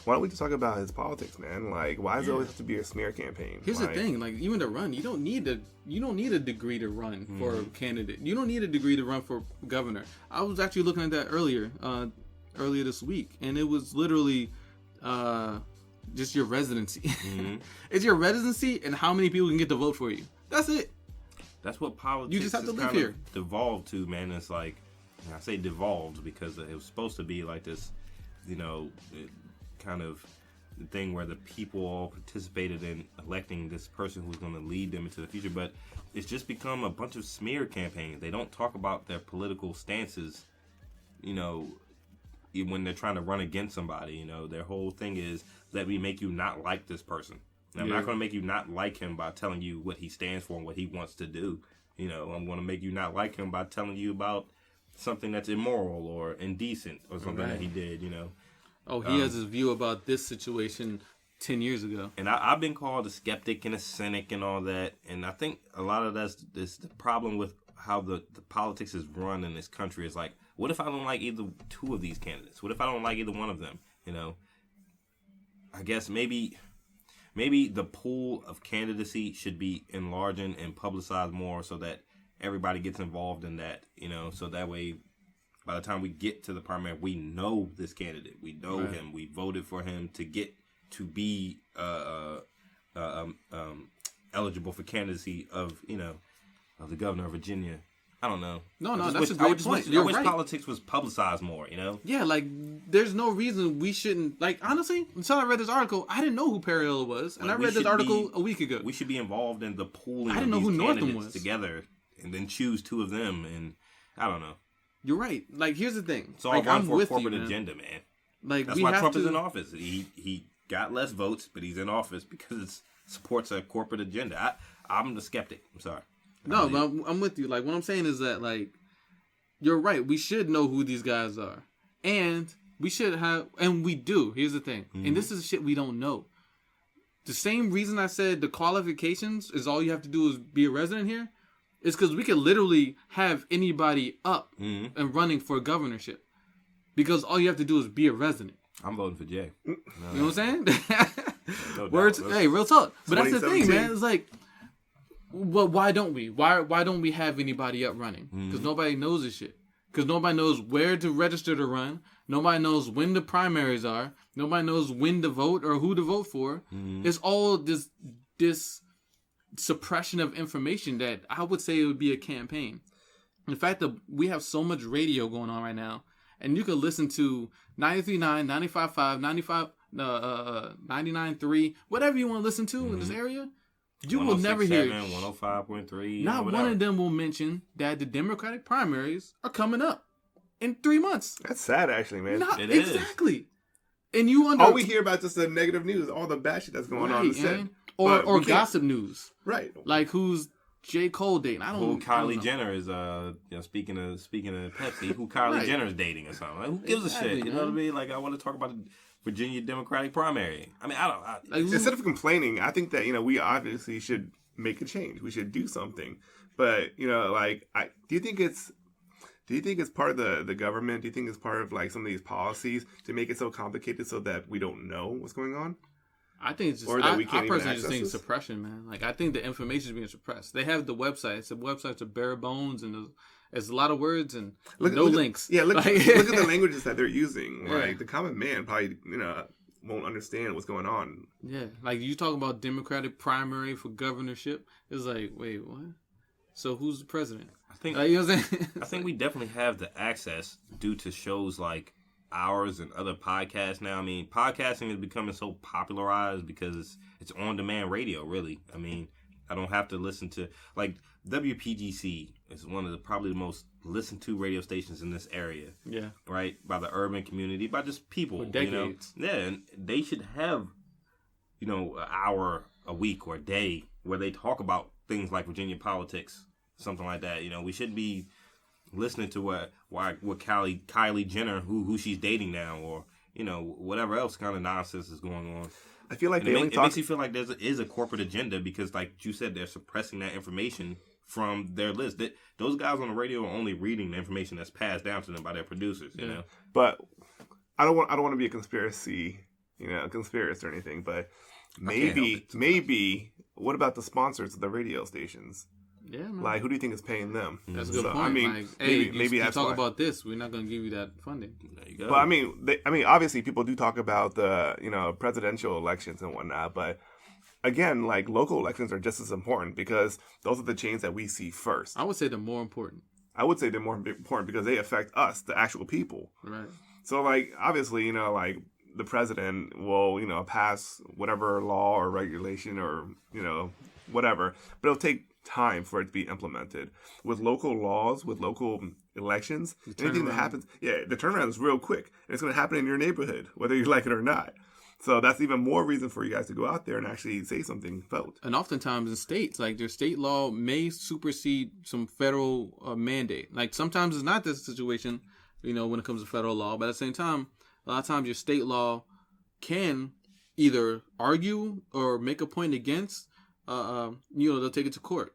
Why don't we just talk about his politics, man? Why does it always have to be a smear campaign? Here's the thing, even to run, you don't need a degree to run for a candidate. You don't need a degree to run for governor. I was actually looking at that earlier this week, and it was literally just your residency. It's your residency and how many people can get to vote for you. That's it. That's what politics you just have to live kind here. Of devolved to, man. It's I say devolved because it was supposed to be like this, kind of thing where the people all participated in electing this person who's going to lead them into the future, but it's just become a bunch of smear campaigns. They don't talk about their political stances, when they're trying to run against somebody. Their whole thing is, let me make you not like this person. And I'm not going to make you not like him by telling you what he stands for and what he wants to do. I'm going to make you not like him by telling you about something that's immoral or indecent or something that he did, Oh, he has his view about this situation 10 years ago. And I've been called a skeptic and a cynic and all that. And I think a lot of that's the problem with how the politics is run in this country is what if I don't like either two of these candidates? What if I don't like either one of them? I guess maybe the pool of candidacy should be enlarging and publicized more so that everybody gets involved in that, so that way by the time we get to the primary, we know this candidate. We know him. We voted for him to get to be eligible for candidacy of the governor of Virginia. I don't know. No, that's a great point. I wish politics was publicized more, Yeah, there's no reason we shouldn't. Honestly, until I read this article, I didn't know who Perriello was. And I read this article a week ago. We should be involved in the pooling of these candidates together and then choose two of them. And I don't know. You're right. Here's the thing. It's all run for a corporate agenda, man. That's why Trump is in office. He got less votes, but he's in office because it supports a corporate agenda. I'm the skeptic. I'm sorry. No, but I'm with you. What I'm saying is that, you're right. We should know who these guys are. And we should have, and we do. Here's the thing. And this is shit we don't know. The same reason I said the qualifications is all you have to do is be a resident here is because we could literally have anybody up and running for governorship. Because all you have to do is be a resident. I'm voting for Jay. You know what I'm saying? No Words, hey, real talk. But that's the thing, man. It's well, why don't we? Why don't we have anybody up running? Because nobody knows this shit. Because nobody knows where to register to run. Nobody knows when the primaries are. Nobody knows when to vote or who to vote for. It's all this suppression of information that I would say it would be a campaign. The fact that we have so much radio going on right now, and you can listen to 93.9, 95.5, 99.3, whatever you want to listen to in this area, you will never hear 105.3. Not one of them will mention that the Democratic primaries are coming up in 3 months. That's sad, actually, man. It is. Exactly. And you all we hear about just the negative news, all the bad shit that's going on in the set. Or gossip news. Right. Like who's J. Cole dating? Who Kylie Jenner is speaking of Pepsi, who Kylie Jenner is dating or something. Like, who gives a shit? You know what I mean? Like, I want to talk about the Virginia Democratic primary. I mean, instead of complaining, I think that, we obviously should make a change. We should do something. But, do you think it's part of the government? Do you think it's part of like some of these policies to make it so complicated so that we don't know what's going on? I think it's just, or that we can't I even personally just think access this? suppression, man. Like, I think the information is being suppressed. They have the websites. The websites are bare bones, and there's a lot of words and no links. Look at the languages that they're using. Yeah. Like, the common man probably, won't understand what's going on. Yeah, like you talk about Democratic primary for governorship. It's like, wait, what? So who's the president? I think, you know what I'm saying? I think we definitely have the access due to shows like ours and other podcasts now. I mean, podcasting is becoming so popularized because it's on-demand radio, really. I mean, I don't have to listen to, like, WPGC is one of probably the most listened to radio stations in this area. Yeah. Right? By the urban community, by just people. For decades. Yeah, and they should have, an hour a week or a day where they talk about things like Virginia politics, something like that. We shouldn't be listening to what Kylie Jenner, who she's dating now, or whatever else kind of nonsense is going on. I feel like it makes you feel like there is a corporate agenda because, like you said, they're suppressing that information from their list. Those guys on the radio are only reading the information that's passed down to them by their producers. You know, but I don't want to be a conspiracy or anything, but maybe what about the sponsors of the radio stations? Yeah, man. Like, who do you think is paying them? That's a good point. I mean, like, hey, maybe you that's talk why. about this. We're not going to give you that funding. there you go. But I mean, obviously, people do talk about the presidential elections and whatnot. But again, like, local elections are just as important because those are the change that we see first. I would say they're more important. I would say they're more important because they affect us, the actual people. Right. So, like, obviously, like, the president will, pass whatever law or regulation or, whatever. But it'll take time for it to be implemented. With local laws, with local elections, anything that happens, the turnaround is real quick. And it's going to happen in your neighborhood, whether you like it or not. So that's even more reason for you guys to go out there and actually say something felt. And oftentimes in states, like, their state law may supersede some federal mandate. Like, sometimes it's not this situation, when it comes to federal law. But at the same time, a lot of times your state law can either argue or make a point against, they'll take it to court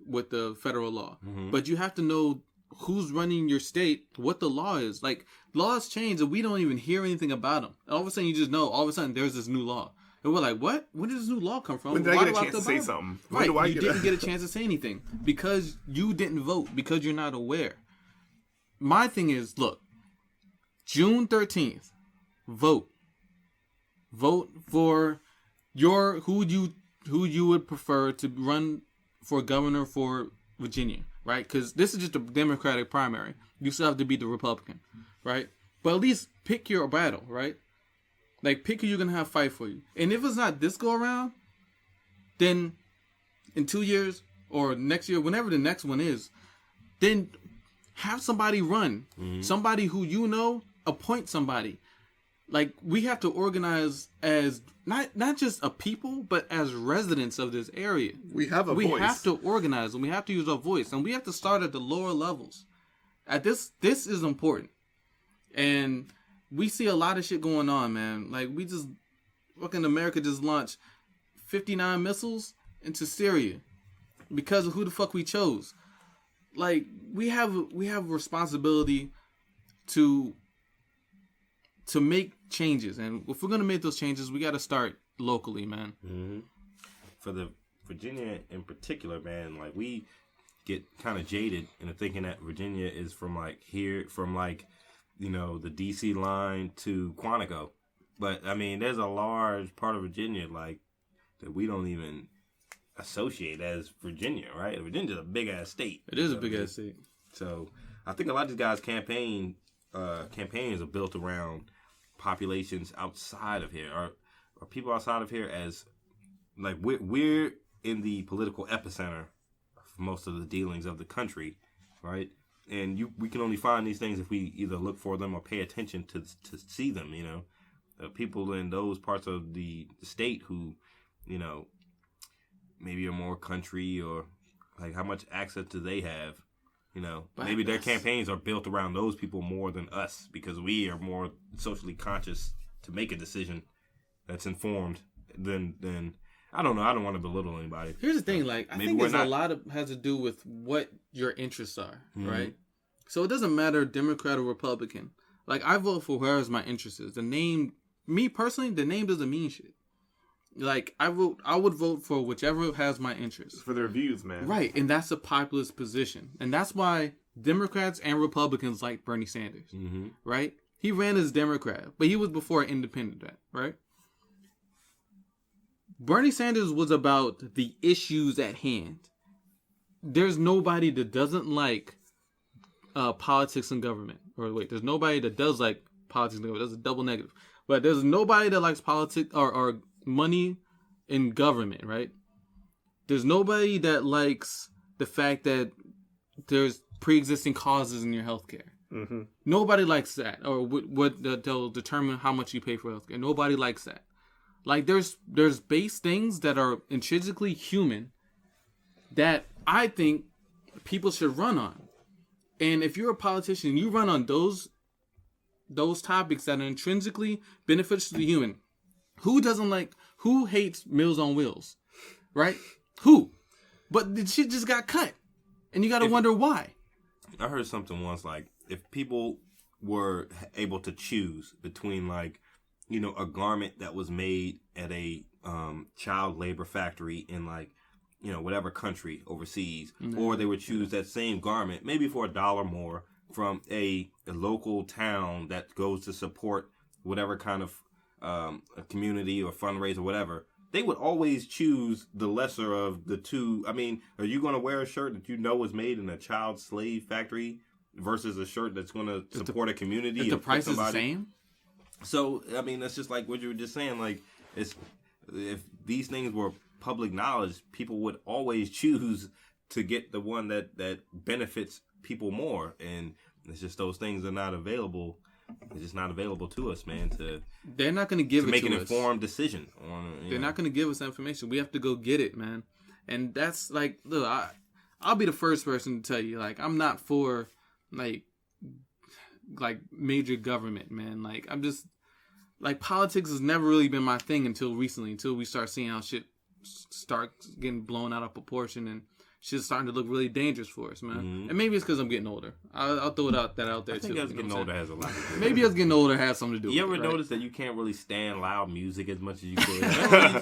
with the federal law. Mm-hmm. But you have to know who's running your state, what the law is. Like, laws change and we don't even hear anything about them. All of a sudden you just know, all of a sudden there's this new law. And we're like, what? When did this new law come from? When did I get a chance to say something? Right, you didn't get a chance to say anything because you didn't vote, because you're not aware. My thing is, look, June 13th, vote. Vote for who you would prefer to run for governor for Virginia, right? Because this is just a Democratic primary. You still have to beat the Republican, right? But at least pick your battle, right? Like, pick who you're going to have fight for you. And if it's not this go around, then in 2 years or next year, whenever the next one is, then have somebody run. Mm-hmm. Somebody who appoint somebody. Like, we have to organize as not just a people, but as residents of this area. We have a voice. We have to organize, and we have to use our voice, and we have to start at the lower levels. At this is important, and we see a lot of shit going on, man. Like, fucking America just launched 59 missiles into Syria because of who the fuck we chose. Like, we have a responsibility to make changes, and if we're gonna make those changes, we got to start locally, man. Mm-hmm. For the Virginia in particular, man, like, we get kind of jaded into thinking that Virginia is from the DC line to Quantico. But, I mean, there's a large part of Virginia, like, that we don't even associate as Virginia, right? Virginia's a big-ass state. It is a big-ass state. So, I think a lot of these guys' campaigns are built around populations outside of here, or people outside of here as, like, we're in the political epicenter of most of the dealings of the country, right? And we can only find these things if we either look for them or pay attention to see them, people in those parts of the state who, maybe are more country, or like how much access do they have? Maybe their campaigns are built around those people more than us, because we are more socially conscious to make a decision that's informed than I don't know. I don't want to belittle anybody. Here's the thing, like, I think there's a lot of has to do with what your interests are, right? So it doesn't matter Democrat or Republican. Like, I vote for whoever's my interest is. Me personally, the name doesn't mean shit. Like, I would vote for whichever has my interest. For their views, man. Right, and that's a populist position. And that's why Democrats and Republicans like Bernie Sanders, right? He ran as Democrat, but he was before an independent, right? Bernie Sanders was about the issues at hand. There's nobody that doesn't like politics and government. Or wait, there's nobody that does like politics and government. That's a double negative. But there's nobody that likes politics or money in government, right? There's nobody that likes the fact that there's pre-existing causes in your healthcare. Nobody likes that, or they'll determine how much you pay for healthcare. Nobody likes that. Like, there's base things that are intrinsically human that I think people should run on. And if you're a politician, you run on those topics that are intrinsically beneficial to the human. Who hates Meals on Wheels? Right? Who? But the shit just got cut. And you got to wonder why. I heard something once, like, if people were able to choose between, like, a garment that was made at a child labor factory in, like, whatever country overseas, or they would choose that same garment, maybe for $1 more, from a local town that goes to support whatever kind of a community or fundraiser or whatever, they would always choose the lesser of the two. I mean, are you going to wear a shirt that was made in a child slave factory versus a shirt that's going to support a community? If the price is the same? So, I mean, that's just like what you were just saying. Like, if these things were public knowledge, people would always choose to get the one that benefits people more. And it's just those things are not available. It's just not available to us, man. They're not going to give it to us. Make an informed decision. They're not going to give us information. We have to go get it, man. And that's like, look, I'll be the first person to tell you, like, I'm not for like major government, man. Like, I'm just like, politics has never really been my thing until recently, until we start seeing how shit starts getting blown out of proportion and shit's starting to look really dangerous for us, man. And maybe it's because I'm getting older. I'll throw that out there, too. I think us getting older has a lot to do with it. Maybe us getting older has something to do with it. You ever notice that you can't really stand loud music as much as you could?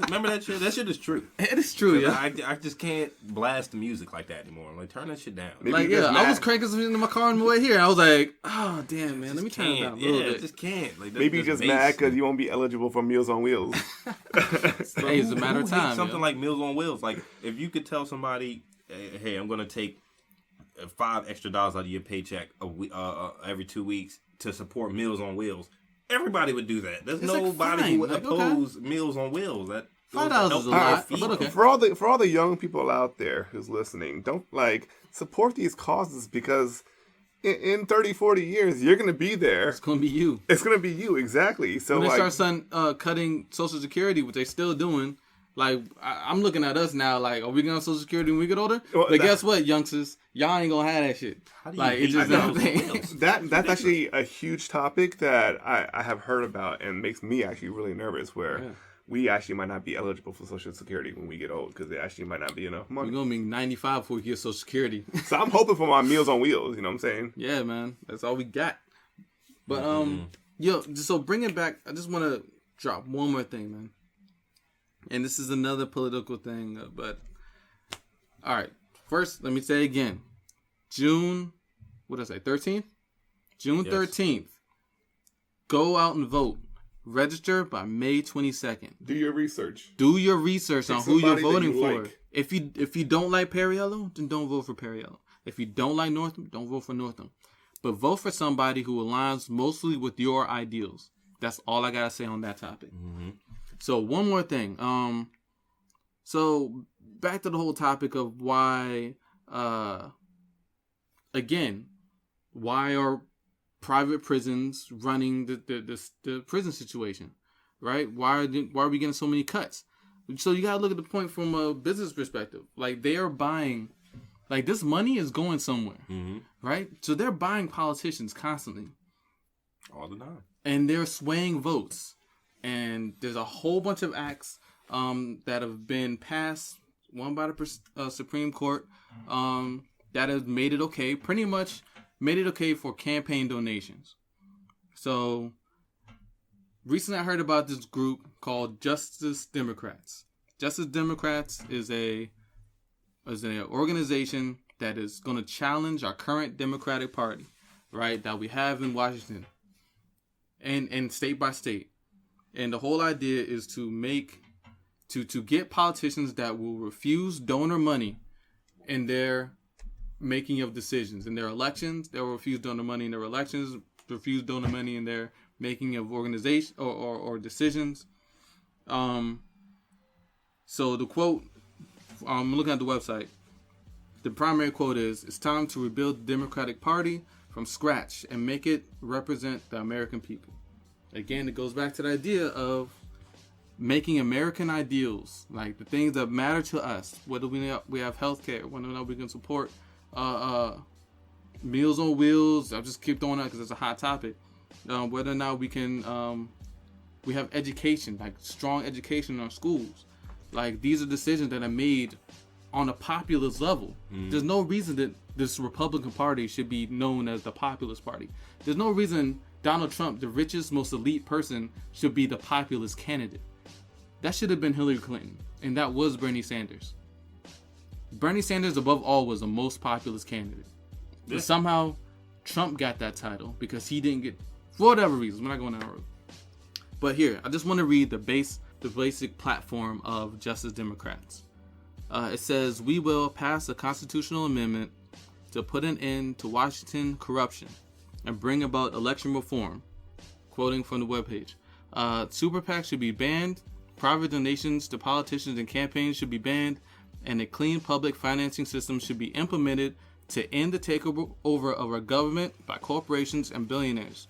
Remember that shit? That shit is true. It is true, yeah. I just can't blast the music like that anymore. Like, turn that shit down. I was cranking something in my car on the way here, and I was like, oh, damn, man, let me turn it down a little bit. Just can't. Like, maybe just mad because you won't be eligible for Meals on Wheels. Hey, it's a matter of time. Something like Meals on Wheels. Like, if you could tell somebody, hey, I'm going to take $5 extra out of your paycheck every 2 weeks to support Meals on Wheels, everybody would do that. There's nobody who would oppose Meals on Wheels. That $5 is a lot, but okay. For all the young people out there who's listening, don't support these causes, because in 30, 40 years, you're going to be there. It's going to be you. It's going to be you, exactly. So when they start cutting Social Security, which they're still doing, like, I'm looking at us now, like, are we going to Social Security when we get older? Well, but guess what, youngsters? Y'all ain't going to have that shit. Like, it's just not a thing. That's actually a huge topic that I have heard about and makes me actually really nervous, where we actually might not be eligible for Social Security when we get old, because there actually might not be enough money. We're going to be 95 before we get Social Security. So I'm hoping for my Meals on Wheels, you know what I'm saying? Yeah, man. That's all we got. But, so bring it back. I just want to drop one more thing, man. And this is another political thing, but all right. First, let me say again, June 13th? June 13th, Go out and vote. Register by May 22nd. Do your research. Do your research on who you're voting for. Like. If you don't like Perriello, then don't vote for Perriello. If you don't like Northam, don't vote for Northam. But vote for somebody who aligns mostly with your ideals. That's all I gotta say on that topic. Mm-hmm. So one more thing. So back to the whole topic of why, again, why are private prisons running the prison situation, right? Why are we getting so many cuts? So you gotta look at the point from a business perspective. Like, they are buying, like, this money is going somewhere, right? So they're buying politicians constantly, all the time, and they're swaying votes. And there's a whole bunch of acts that have been passed, one by the Supreme Court, that has made it okay, pretty much made it okay for campaign donations. So recently I heard about this group called Justice Democrats. Justice Democrats is an organization that is going to challenge our current Democratic Party, right, that we have in Washington and state by state. And the whole idea is to get politicians that will refuse donor money in their making of decisions. In their elections, they will refuse donor money in their elections, refuse donor money in their making of organization or decisions. So the quote, I'm looking at the website. The primary quote is, "It's time to rebuild the Democratic Party from scratch and make it represent the American people." Again, it goes back to the idea of making American ideals, like the things that matter to us, whether we have healthcare, whether or not we can support Meals on Wheels. I'll just keep throwing that because it's a hot topic. Whether or not we can, we have education, like strong education in our schools. Like, these are decisions that are made on a populist level. There's no reason that this Republican Party should be known as the populist party. There's no reason Donald Trump, the richest, most elite person, should be the populist candidate. That should have been Hillary Clinton, and that was Bernie Sanders. Bernie Sanders, above all, was the most populist candidate. But somehow, Trump got that title because he didn't get, for whatever reason. We're not going down that road. But here, I just want to read the basic platform of Justice Democrats. It says, "We will pass a constitutional amendment to put an end to Washington corruption and bring about election reform." Quoting from the webpage. Super PACs should be banned, private donations to politicians and campaigns should be banned, and a clean public financing system should be implemented to end the takeover of our government by corporations and billionaires.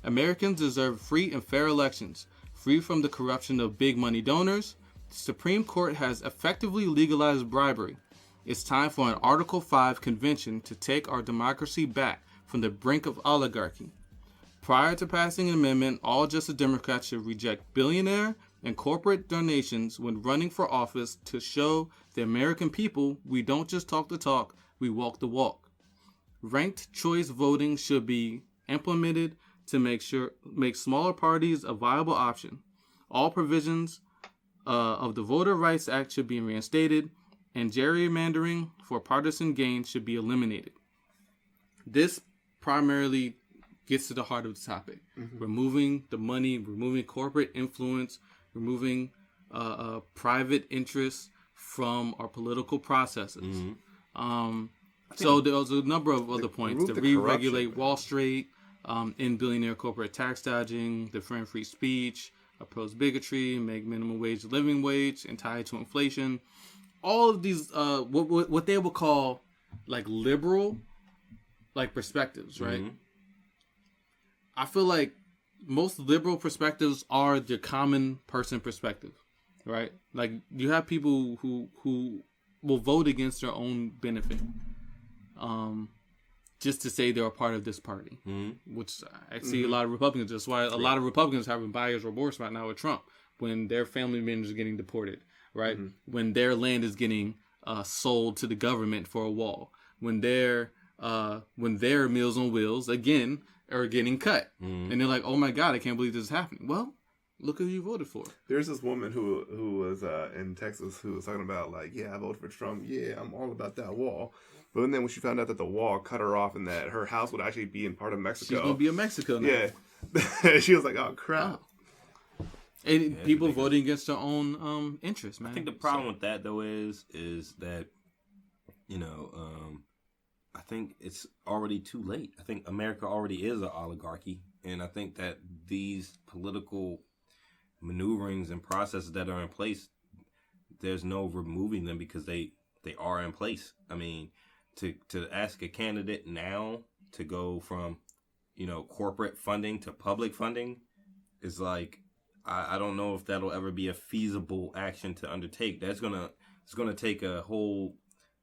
Americans deserve free and fair elections, free from the corruption of big money donors. The Supreme Court has effectively legalized bribery. It's time for an Article 5 convention to take our democracy back from the brink of oligarchy. Prior to passing an amendment, all Justice Democrats should reject billionaire and corporate donations when running for office to show the American people we don't just talk the talk, we walk the walk. Ranked choice voting should be implemented to make smaller parties a viable option. All provisions of the Voter Rights Act should be reinstated, and gerrymandering for partisan gain should be eliminated. This primarily gets to the heart of the topic. Removing the money, removing corporate influence, removing private interests from our political processes. So there's a number of other points. To re-regulate Wall Street, end billionaire corporate tax dodging, defend free speech, oppose bigotry, make minimum wage living wage, and tie it to inflation. All of these, what they would call like liberal, like perspectives, right? I feel like most liberal perspectives are the common person perspective, right? Like, you have people who will vote against their own benefit, just to say they're a part of this party, which I see a lot of Republicans. That's why a lot of Republicans having buyer's remorse right now with Trump when their family members are getting deported, right? When their land is getting sold to the government for a wall, when their Meals on Wheels again are getting cut, and they're like, "Oh my God, I can't believe this is happening." Well, look who you voted for. There's this woman who was in Texas who was talking about like, yeah, I voted for Trump. Yeah, I'm all about that wall. But then when she found out that the wall cut her off and that her house would actually be in part of Mexico. She's going to be in Mexico now. Yeah. She was like, oh, crap. Oh. And people voting against their own interests, man. I think the problem with that, though, is that, I think it's already too late. I think America already is an oligarchy. And I think that these political maneuverings and processes that are in place, there's no removing them because they are in place. I mean, to ask a candidate now to go from, corporate funding to public funding is like, I don't know if that'll ever be a feasible action to undertake. It's gonna take a whole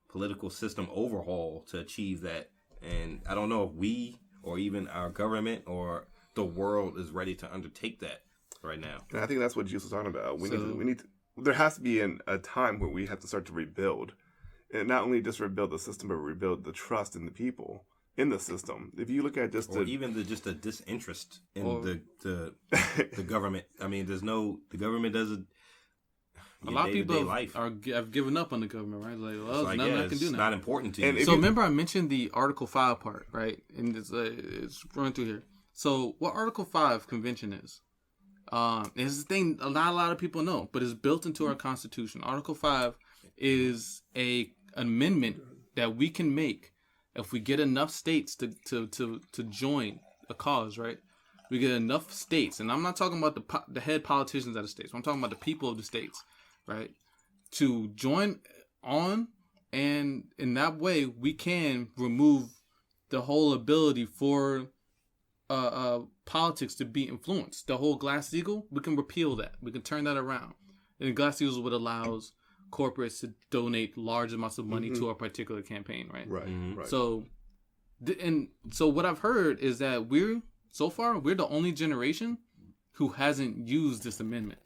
political system overhaul to achieve that. And I don't know if we or even our government or the world is ready to undertake that right now. And I think that's what Juce was talking about. We need to, there has to be a time where we have to start to rebuild. And not only just rebuild the system, but rebuild the trust in the people in the system. If you look at just the disinterest in the government. I mean, the government doesn't. A lot of people have given up on the government, right? Like, well, there's nothing I can do now. It's not important to you. So remember I mentioned the Article 5 part, right? And it's running through here. So what Article 5 convention is? It's the thing a lot of people know, but it's built into our Constitution. Article 5 is an amendment that we can make if we get enough states to join a cause, right? We get enough states, and I'm not talking about the head politicians of the states. I'm talking about the people of the states, right? To join on, and in that way, we can remove the whole ability for politics to be influenced. The whole Glass-Steagall, we can repeal that. We can turn that around. And Glass-Steagall is what allows corporates to donate large amounts of money to a particular campaign, right? Right, right. So what I've heard is that we're the only generation who hasn't used this amendment.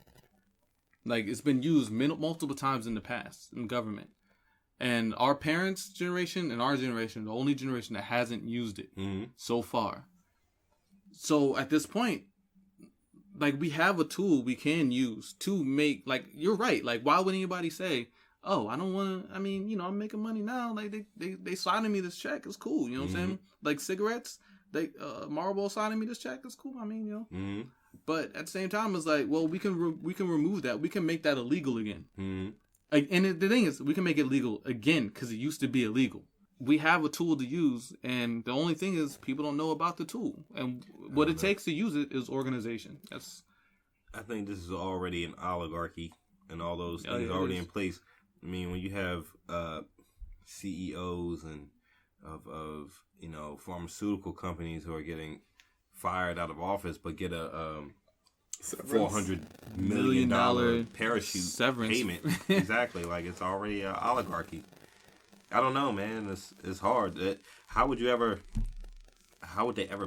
Like, it's been used multiple times in the past in government. And our parents' generation and our generation, the only generation that hasn't used it so far. So at this point, like, we have a tool we can use to make, like, you're right. Like, why would anybody say, oh, I don't want to, I mean, I'm making money now. Like, they signing me this check. It's cool. You know what I'm saying? Like, cigarettes, Marlboro signing me this check. It's cool. I mean, But at the same time, it's like, well, we can remove that. We can make that illegal again. Like, and the thing is, we can make it legal again because it used to be illegal. We have a tool to use, and the only thing is people don't know about the tool. And what it takes to use it is organization. I think this is already an oligarchy, and all those things already in place. I mean, when you have CEOs and of pharmaceutical companies who are getting fired out of office, but get a $400 million parachute severance payment. Exactly, like it's already an oligarchy. I don't know, man. It's hard. How would they ever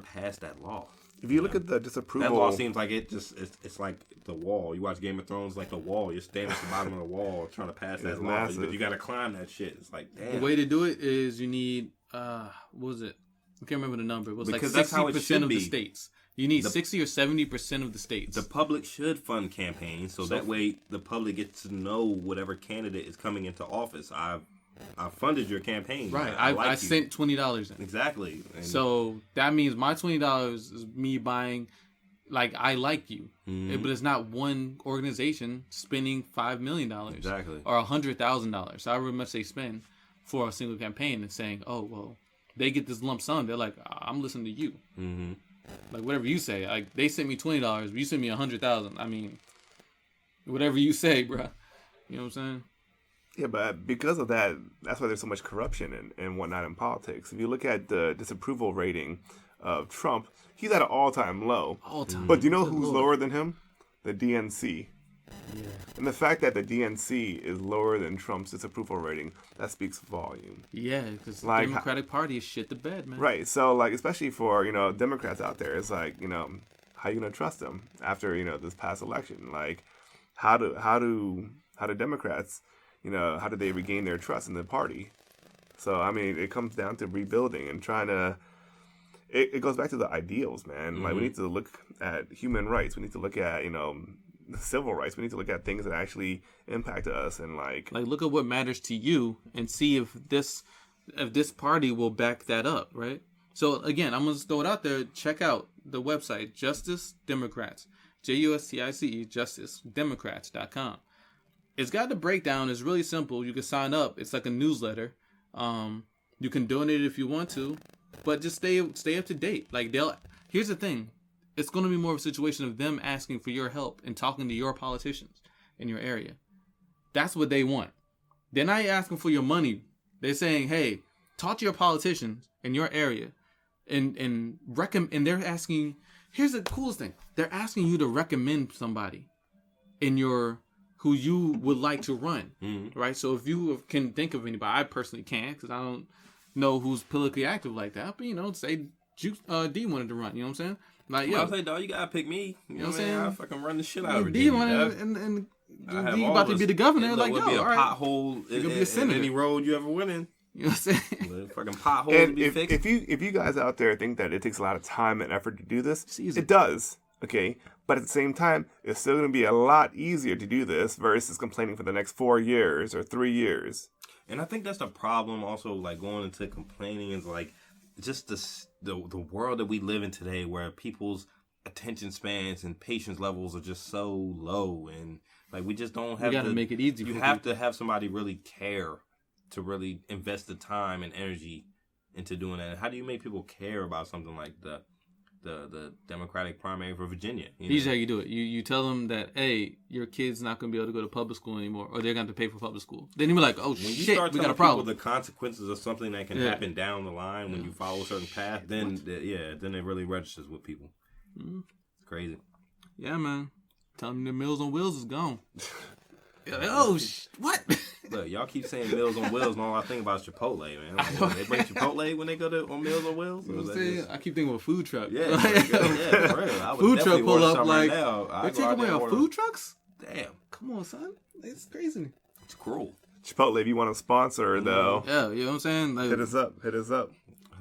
pass that law? If you look at the disapproval, that law seems like it's like the wall. You watch Game of Thrones, like the wall. You're standing at the bottom of the wall trying to pass that law, but you got to climb that shit. It's like, damn. The way to do it is you need what was it? I can't remember the number. It was because like 60% of the states. You need 60 or 70% of the states. The public should fund campaigns, so that way the public gets to know whatever candidate is coming into office. I funded your campaign. Right. I sent $20 in. Exactly. And so that means my $20 is me buying, like, I like you. But it's not one organization spending $5 million. Exactly. Or $100,000. However much they spend for a single campaign and saying, oh, well, they get this lump sum. They're like, I'm listening to you. Like, whatever you say. Like, they sent me $20, but you sent me $100,000. I mean, whatever you say, bro. You know what I'm saying? Yeah, but because of that, that's why there's so much corruption and whatnot in politics. If you look at the disapproval rating of Trump, he's at an all-time low. All-time. But do you know who's lower than him? The DNC. Yeah. And the fact that the DNC is lower than Trump's disapproval rating, that speaks volume. Yeah, because the Democratic Party is shit to bed, man. Right. So, like, especially for, Democrats out there, it's like, how you going to trust them after, this past election? Like, how do Democrats... how do they regain their trust in the party? So, I mean, it comes down to rebuilding and trying to... it goes back to the ideals, man. Like we need to look at human rights. We need to look at civil rights. We need to look at things that actually impact us and like look at what matters to you and see if this party will back that up, right? So again, I'm gonna throw it out there. Check out the website Justice Democrats, JUSTICE, justicedemocrats.com. It's got the breakdown. It's really simple. You can sign up. It's like a newsletter. You can donate if you want to, but just stay up to date. Like here's the thing. It's going to be more of a situation of them asking for your help and talking to your politicians in your area. That's what they want. They're not asking for your money. They're saying, hey, talk to your politicians in your area and they're asking, here's the coolest thing. They're asking you to recommend somebody who you would like to run, right? So if you can think of anybody, I personally can't because I don't know who's politically active like that. But, say Juce, D wanted to run, you know what I'm saying? Like, I say, dog, you gotta pick me. You know what I'm saying? I fucking run the shit out of D Virginia. and D about to be the governor. Like, yo, be a all right. pothole in any road you ever went in. You know what I'm saying? Fucking potholes to be fixed. If you guys out there think that it takes a lot of time and effort to do this, it does. Okay, but at the same time, it's still going to be a lot easier to do this versus complaining for the next 4 years or 3 years. And I think that's the problem. Also, like going into complaining is like just the world that we live in today, where people's attention spans and patience levels are just so low, and like we just don't have. You got to make it easy. You have to have somebody really care to really invest the time and energy into doing that. And how do you make people care about something like the Democratic primary for Virginia? Here's how you do it. You tell them that, hey, your kid's not going to be able to go to public school anymore, or they're going to have to pay for public school. Then you'll be like, oh, shit, we got a problem. The consequences of something that can happen down the line when you follow a certain path, then it really registers with people. Mm-hmm. It's crazy. Yeah, man. Tell them the Meals on Wheels is gone. Oh, what? Look, y'all keep saying Meals on Wheels, and all I think about is Chipotle, man. Like, they bring Chipotle when they go on Meals on Wheels? You know what I'm saying? I keep thinking of a food truck. Yeah, for real. Food truck pull up like, they're taking away our food trucks? Damn. Come on, son. It's crazy. It's cruel. Chipotle, if you want to sponsor, though. Yeah, you know what I'm saying? Like, hit us up.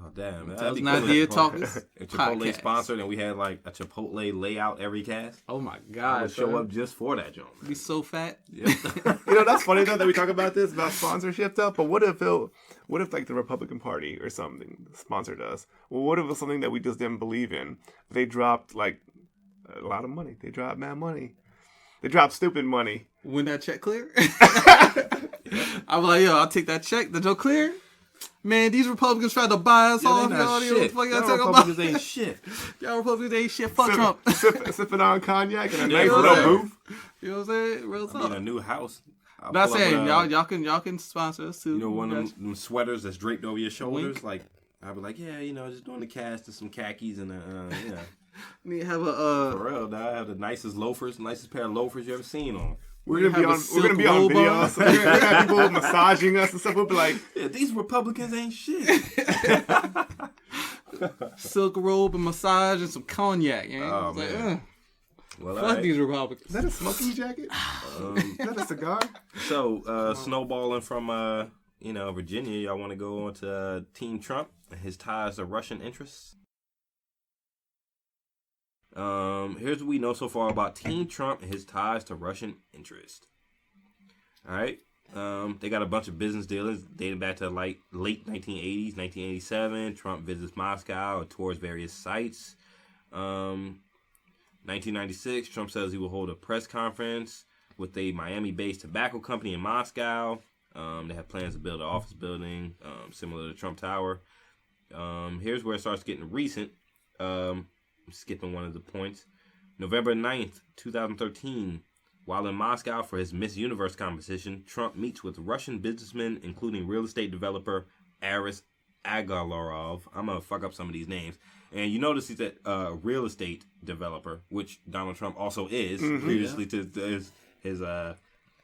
Oh, damn. That was an idea talking. If Chipotle sponsored and we had like a Chipotle layout every cast. Oh my God. I would show up just for that joke. Be so fat. Yeah. That's funny though that we talk about this, about sponsorship stuff, but what if like the Republican Party or something sponsored us? Well, what if it was something that we just didn't believe in? They dropped like a lot of money. They dropped mad money. They dropped stupid money. When that check clear? I'm like, yo, I'll take that check. The joke clear? Man, these Republicans tried to buy us off. Y'all Republicans ain't shit. Y'all Republicans ain't shit. Fuck Trump. Sipping on cognac in a nice little booth. You know what I'm saying? Real talk. I need a new house. Not saying y'all can sponsor us too. You know, one of them sweaters that's draped over your shoulders. Like I'd be like, just doing the cast of some khakis and Need to have for real, dog. I have the nicest pair of loafers you ever seen on. We're gonna be on video. So we're gonna have people massaging us and stuff. We'll be like, these Republicans ain't shit. Silk robe and massage and some cognac. You know? Oh man. Well, fuck these Republicans. Is that a smoking jacket? Is that a cigar? So snowballing from Virginia, y'all want to go on to Team Trump and his ties to Russian interests? Here's what we know so far about Team Trump and his ties to Russian interest. All right. They got a bunch of business dealings dating back to like late 1980s, 1987. Trump visits Moscow and tours various sites. 1996, Trump says he will hold a press conference with a Miami-based tobacco company in Moscow. They have plans to build an office building similar to Trump Tower. Here's where it starts getting recent. Skipping one of the points. November 9th, 2013, while in Moscow for his Miss Universe competition, Trump meets with Russian businessmen, including real estate developer Aris Agalarov. I'm going to fuck up some of these names. And you notice he's a real estate developer, which Donald Trump also is, previously to his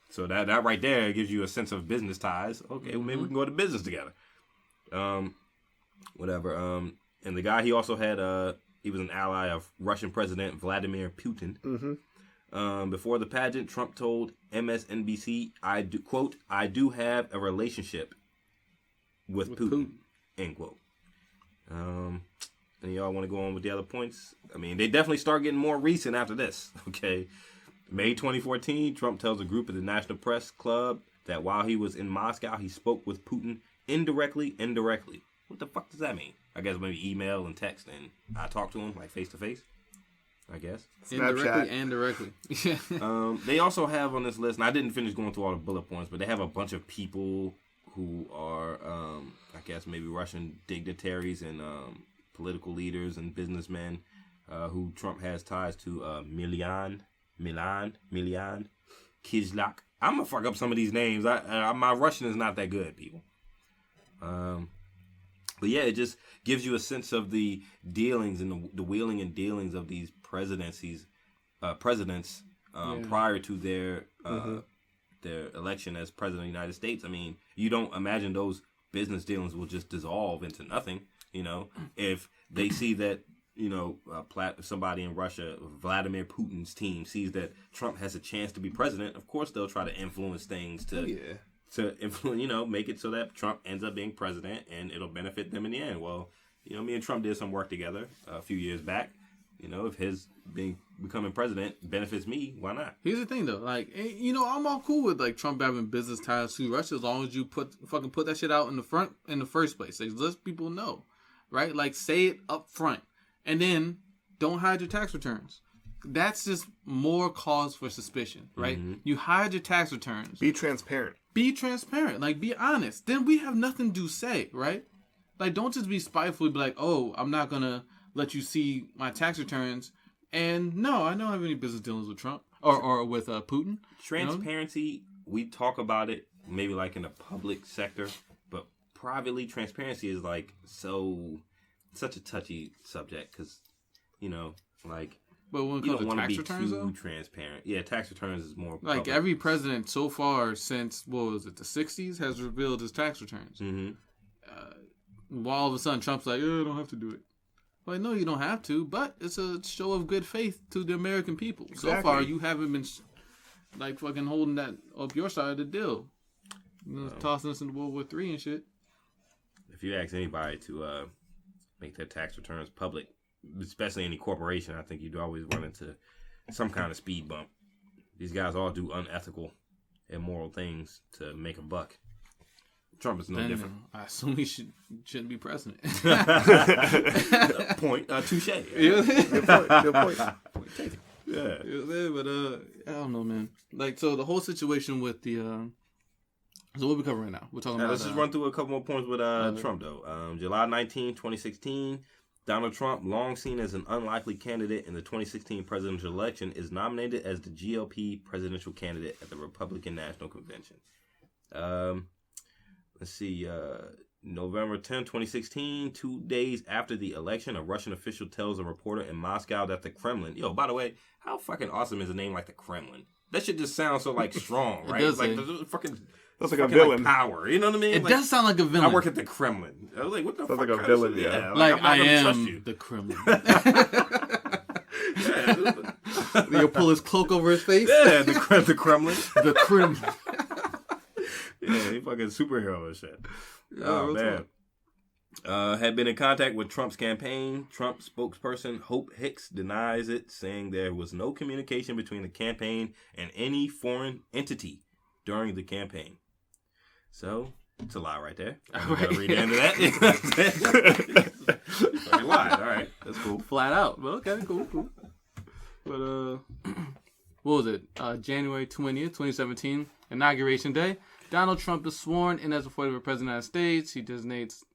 so that right there gives you a sense of business ties. Okay, well, maybe we can go to business together. Whatever. And the guy, he also had... he was an ally of Russian President Vladimir Putin. Before the pageant, Trump told MSNBC, I do have a relationship with Putin, end quote. And y'all want to go on with the other points? I mean, they definitely start getting more recent after this. Okay. May 2014, Trump tells a group at the National Press Club that while he was in Moscow, he spoke with Putin indirectly. What the fuck does that mean? I guess maybe email and text, and I talk to him like face to face. I guess indirectly and directly. They also have on this list, and I didn't finish going through all the bullet points, but they have a bunch of people who are, I guess maybe Russian dignitaries and political leaders and businessmen who Trump has ties to. Milan Kizlak. I'm gonna fuck up some of these names. My Russian is not that good, people. But yeah, it just gives you a sense of the dealings and the wheeling and dealings of these presidents prior to their election as president of the United States. I mean, you don't imagine those business dealings will just dissolve into nothing. You know, if they see that, you know, somebody in Russia, Vladimir Putin's team, sees that Trump has a chance to be president, of course they'll try to influence things to influence, you know, make it so that Trump ends up being president and it'll benefit them in the end. Well, you know, me and Trump did some work together a few years back. You know, if his becoming president benefits me, why not? Here's the thing, though. Like, you know, I'm all cool with like Trump having business ties to Russia as long as you put that shit out in the first place. Like, let people know, right? Like, say it up front, and then don't hide your tax returns. That's just more cause for suspicion, right? Mm-hmm. You hide your tax returns. Be transparent. Like, be honest. Then we have nothing to say, right? Like, don't just be spiteful. Be like, oh, I'm not gonna let you see my tax returns. And no, I don't have any business dealings with Trump or with Putin. Transparency, you know? We talk about it maybe like in the public sector, but privately, transparency is like such a touchy subject because, you know, like. But when it comes to tax returns, too transparent. Yeah, tax returns is more like public. Every president so far since the 60s has revealed his tax returns. Mm-hmm. While all of a sudden Trump's like, I don't have to do it. Well, no, you don't have to, but it's a show of good faith to the American people. Exactly. So far, you haven't been like fucking holding that up your side of the deal. You know, tossing us into World War III and shit. If you ask anybody to make their tax returns public, especially any corporation, I think you'd always run into some kind of speed bump. These guys all do unethical, immoral things to make a buck. Trump is no different. I assume he shouldn't be president. Point. Touche. Good point. Point taken. Yeah. But I don't know, man. Like, so the whole situation with the so what we covering now? We're talking about. Let's just run through a couple more points with Trump though. July 19, 2016. Donald Trump, long seen as an unlikely candidate in the 2016 presidential election, is nominated as the GOP presidential candidate at the Republican National Convention. Let's see, November 10, 2016, 2 days after the election, a Russian official tells a reporter in Moscow that the Kremlin... Yo, by the way, how fucking awesome is a name like the Kremlin? That shit just sounds so, like, strong, right? It does, like, the fucking... That's like a villain. Like, power, you know what I mean? It does sound like a villain. I work at the Kremlin. I was like, what the fuck? Sounds like a villain, yeah. Like I am the Kremlin. He'll pull his cloak over his face. Yeah, the Kremlin. The Kremlin. Yeah, he fucking superhero and shit. Oh, man. Had been in contact with Trump's campaign. Trump spokesperson Hope Hicks denies it, saying there was no communication between the campaign and any foreign entity during the campaign. So, it's a lie right there. I'm going to read the end of that. Fucking lie. All right. That's cool. Flat out. Well, okay, cool. But, what was it? January 20th, 2017, Inauguration Day. Donald Trump is sworn in as the 45th President of the United States. He designates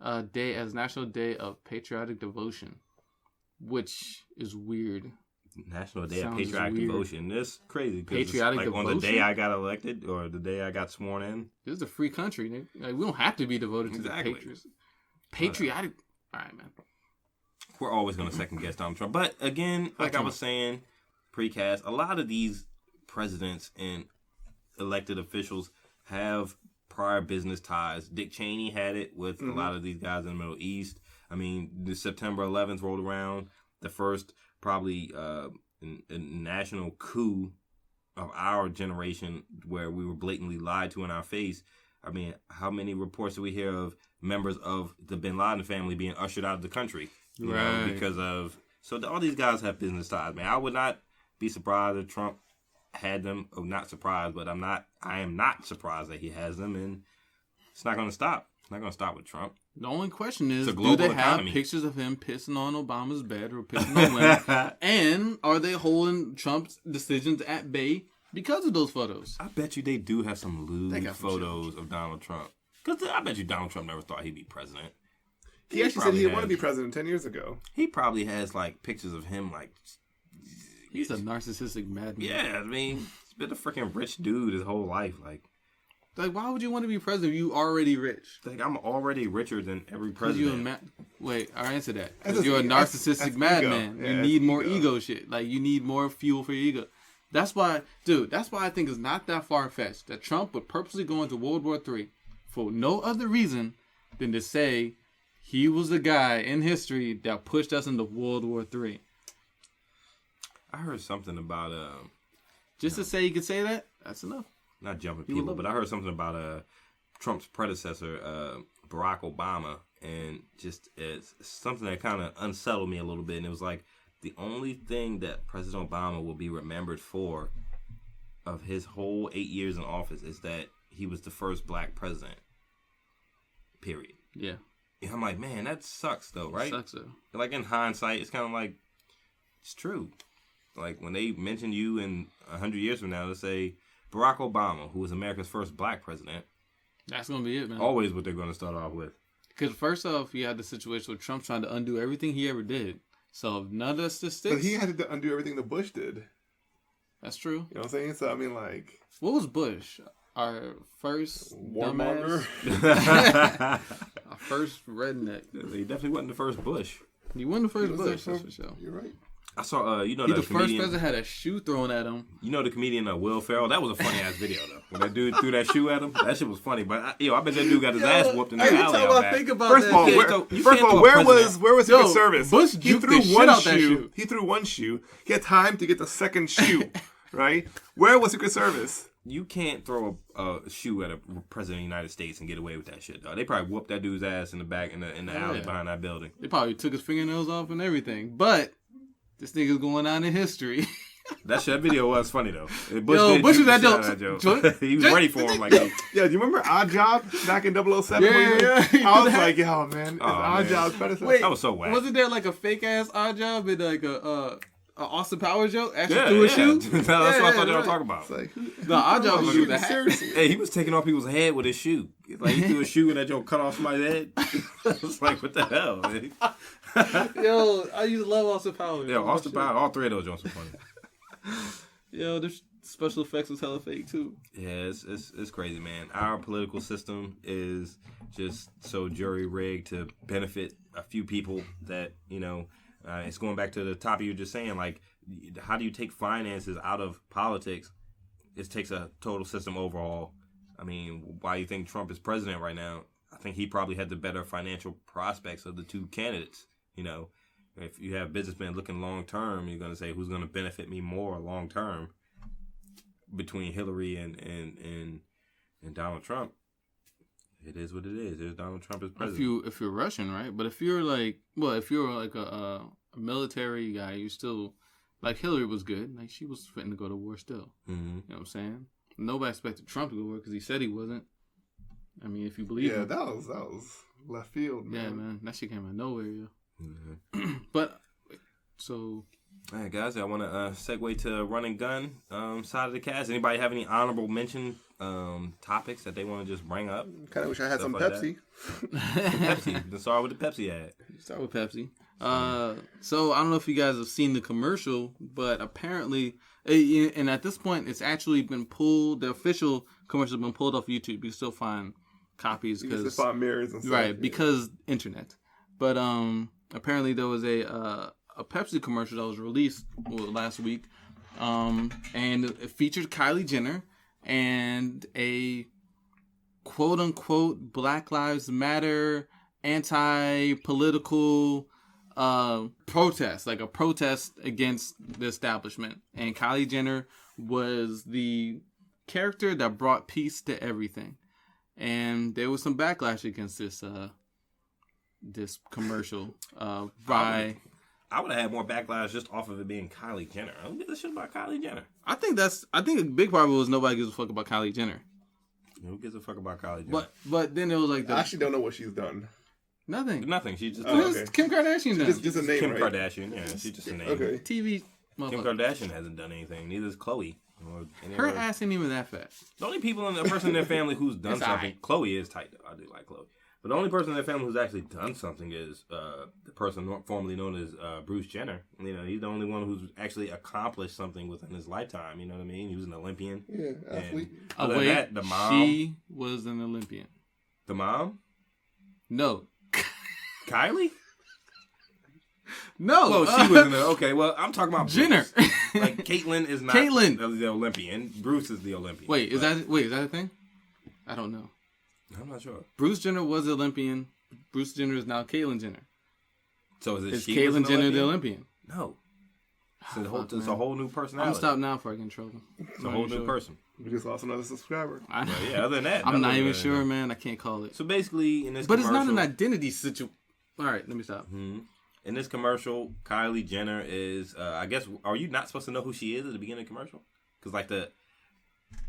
a day as National Day of Patriotic Devotion, which is weird. National Day of Patriotic Devotion. That's crazy. Patriotic devotion? On the day I got elected or the day I got sworn in. This is a free country. Like, we don't have to be devoted to the Patriots. Patriotic. All right, man. We're always going to second guess Donald Trump. But again, like I was saying, precast, a lot of these presidents and elected officials have prior business ties. Dick Cheney had it with a lot of these guys in the Middle East. I mean, the September 11th rolled around. The first probably a national coup of our generation where we were blatantly lied to in our face. I mean, how many reports do we hear of members of the Bin Laden family being ushered out of the country? You know, because of all these guys have business ties, man. I would not be surprised if Trump had them. Or not surprised, but I am not surprised that he has them, and it's not going to stop. It's not going to stop with Trump. The only question is, do they have pictures of him pissing on Obama's bed or pissing on women? And are they holding Trump's decisions at bay because of those photos? I bet you they do have some lewd photos of Donald Trump. Because I bet you Donald Trump never thought he'd be president. He actually said he didn't want to be president 10 years ago. He probably has, like, pictures of him, like... He's a narcissistic madman. Yeah, I mean, he's been a freaking rich dude his whole life, like... Like, why would you want to be president if you already rich? Like, I'm already richer than every president. Wait, I'll answer that. Because you're a narcissistic madman. Yeah, you need more ego shit. Like, you need more fuel for your ego. That's why I think it's not that far-fetched that Trump would purposely go into World War III for no other reason than to say he was the guy in history that pushed us into World War III. I heard something about... Just to say you could say that, that's enough. Not jumping people, but I heard something about Trump's predecessor, Barack Obama, and just it's something that kind of unsettled me a little bit. And it was like the only thing that President Obama will be remembered for of his whole 8 years in office is that he was the first black president. Period. Yeah. And I'm like, man, that sucks though, right? It sucks though. Like in hindsight, it's kind of like it's true. Like when they mention you in 100 years from now, they say Barack Obama, who was America's first black president. That's going to be it, man. Always what they're going to start off with. Because first off, you had the situation with Trump trying to undo everything he ever did. So if none of us sticks... But he had to undo everything that Bush did. That's true. You know what I'm saying? So, I mean, like... What was Bush? Our first warmonger? Our first redneck. He definitely wasn't the first Bush. He wasn't the first Bush, that's for sure. You're right. I saw, the first president had a shoe thrown at him. You know the comedian Will Ferrell? That was a funny-ass video, though. When that dude threw that shoe at him, that shit was funny. But, I bet that dude got his ass whooped in the alley out back. Think about first of all, where was Secret Service? Bush he threw one shoe. He threw one shoe. He had time to get the second shoe, right? Where was Secret Service? You can't throw a shoe at a president of the United States and get away with that shit, though. They probably whooped that dude's ass in the back, in the alley behind that building. They probably took his fingernails off and everything. But... this nigga's going down in history. That video was funny though. Bush was that joke. He was ready for him. Like, yeah, do you remember Odd Job back in 007? Yeah. I was like, yo, man, Odd Job's predecessor. Wait, that was so whack. Wasn't there like a fake ass Odd Job and like a Austin Powers joke? Actually threw a shoe? That's what I thought they were talking about. Like, the Odd Job was doing that. Seriously. Hey, he was taking off people's head with his shoe. Like he threw a shoe and that joke cut off somebody's head. I was like, what the hell, man? Yo, I used to love Austin Powers. Yeah, Austin Powers. All three of those jokes were funny. Yo, the special effects was hella fake too. Yeah, it's crazy, man. Our political system is just so jury rigged to benefit a few people that, you know, it's going back to the topic you were just saying, like, how do you take finances out of politics? It takes a total system overhaul. I mean, why you think Trump is president right now? I think he probably had the better financial prospects of the two candidates. You know, if you have businessmen looking long term, you're going to say who's going to benefit me more long term between Hillary and Donald Trump. It is what it is. There's Donald Trump as president. If you're Russian, right? But if you're like a military guy, you still like Hillary was good. Like she was fitting to go to war still. Mm-hmm. You know what I'm saying? Nobody expected Trump to go to war because he said he wasn't. I mean, if you believe him. that was left field, man. Yeah, man. That shit came out of nowhere, yo. Mm-hmm. But, so... All right, guys, I want to segue to run and gun side of the cast. Anybody have any honorable mention topics that they want to just bring up? Kind of wish I had some like Pepsi. Pepsi. Let's start with the Pepsi ad. Start with Pepsi. So, I don't know if you guys have seen the commercial, but apparently... And at this point, it's actually been pulled. The official commercial has been pulled off YouTube. You can still find copies because you can find mirrors and stuff. Right, because internet. But apparently there was a Pepsi commercial that was released last week, and it featured Kylie Jenner and a quote unquote Black Lives Matter anti-political protest, like a protest against the establishment. And Kylie Jenner was the character that brought peace to everything. And there was some backlash against this commercial by. I would have had more backlash just off of it being Kylie Jenner. I don't give a shit about Kylie Jenner. I think a big part of it was nobody gives a fuck about Kylie Jenner. Who gives a fuck about Kylie Jenner? But then it was like I actually don't know what she's done. Nothing. She's just okay. Kim Kardashian done. Just a name, Kim right? Kardashian. Yeah, she's just a name. Okay. TV. Kim Kardashian hasn't done anything. Neither is Khloe. Her ass ain't even that fat. The only person in their family who's done something. Right. Khloe is tight though. I do like Khloe. But the only person in their family who's actually done something is the person formerly known as Bruce Jenner. You know, he's the only one who's actually accomplished something within his lifetime. You know what I mean? He was an Olympian. Yeah, athlete. The mom. She was an Olympian. The mom? No. Kylie? No. Well, she was in the... Okay, well, I'm talking about Jenner. Like, Caitlyn is not the Olympian. Bruce is the Olympian. Wait, is that a thing? I don't know. I'm not sure. Bruce Jenner was the Olympian. Bruce Jenner is now Caitlyn Jenner. So is Caitlyn Jenner the Olympian? No. It's a whole new personality. I'm gonna stop now before I get in trouble. It's a whole new person. We just lost another subscriber. Yeah, other than that. I'm not even sure, man. I can't call it. So basically, in this But commercial... it's not an identity situation. All right, let me stop. Mm-hmm. In this commercial, Kylie Jenner is, I guess, are you not supposed to know who she is at the beginning of the commercial? Because,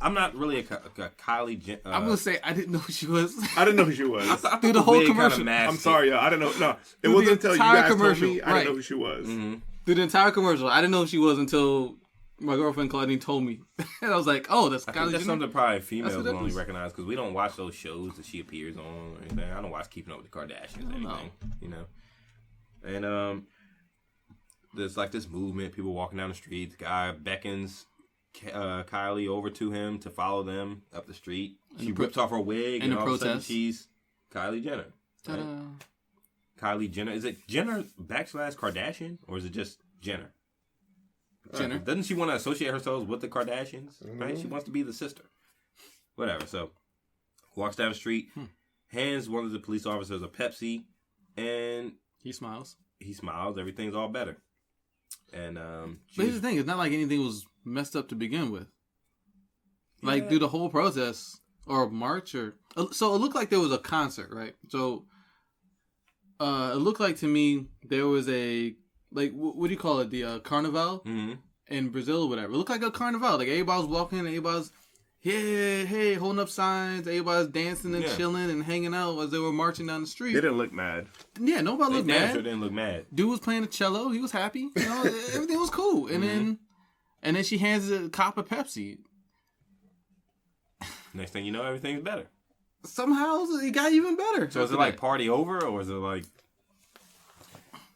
I'm not really a Kylie Jenner. I'm going to say I didn't know who she was. I didn't know who she was. I through the whole commercial. Kind of I'm sorry, yo. I didn't know. No, it wasn't until you guys told me I didn't know who she was. Mm-hmm. Through the entire commercial, I didn't know who she was until my girlfriend Claudine told me. And I was like, oh, that's Kylie Jenner? That's something probably females will only recognize because we don't watch those shows that she appears on or anything. I don't watch Keeping Up with the Kardashians or anything, you know. And there's this movement, people walking down the street. The guy beckons Kylie over to him to follow them up the street. She rips off her wig and all of a sudden she's Kylie Jenner. Right? Kylie Jenner. Is it Jenner / Kardashian or is it just Jenner? Jenner. Doesn't she want to associate herself with the Kardashians? Mm-hmm. Right? She wants to be the sister. Whatever. So walks down the street, hands one of the police officers a Pepsi, and he smiles. Everything's all better. And but here's the thing: it's not like anything was messed up to begin with. Through the whole protest or march so it looked like there was a concert, right? So it looked like to me there was a what do you call it? The carnival in Brazil or whatever. It looked like a carnival. Everybody was walking, everybody's hey, holding up signs. Everybody's dancing and chilling and hanging out as they were marching down the street. They didn't look mad. Yeah, nobody looked mad. Sure didn't look mad. Dude was playing the cello. He was happy. You know, everything was cool. And then she hands a cop a Pepsi. Next thing you know, everything's better. Somehow it got even better. So is it party over or is it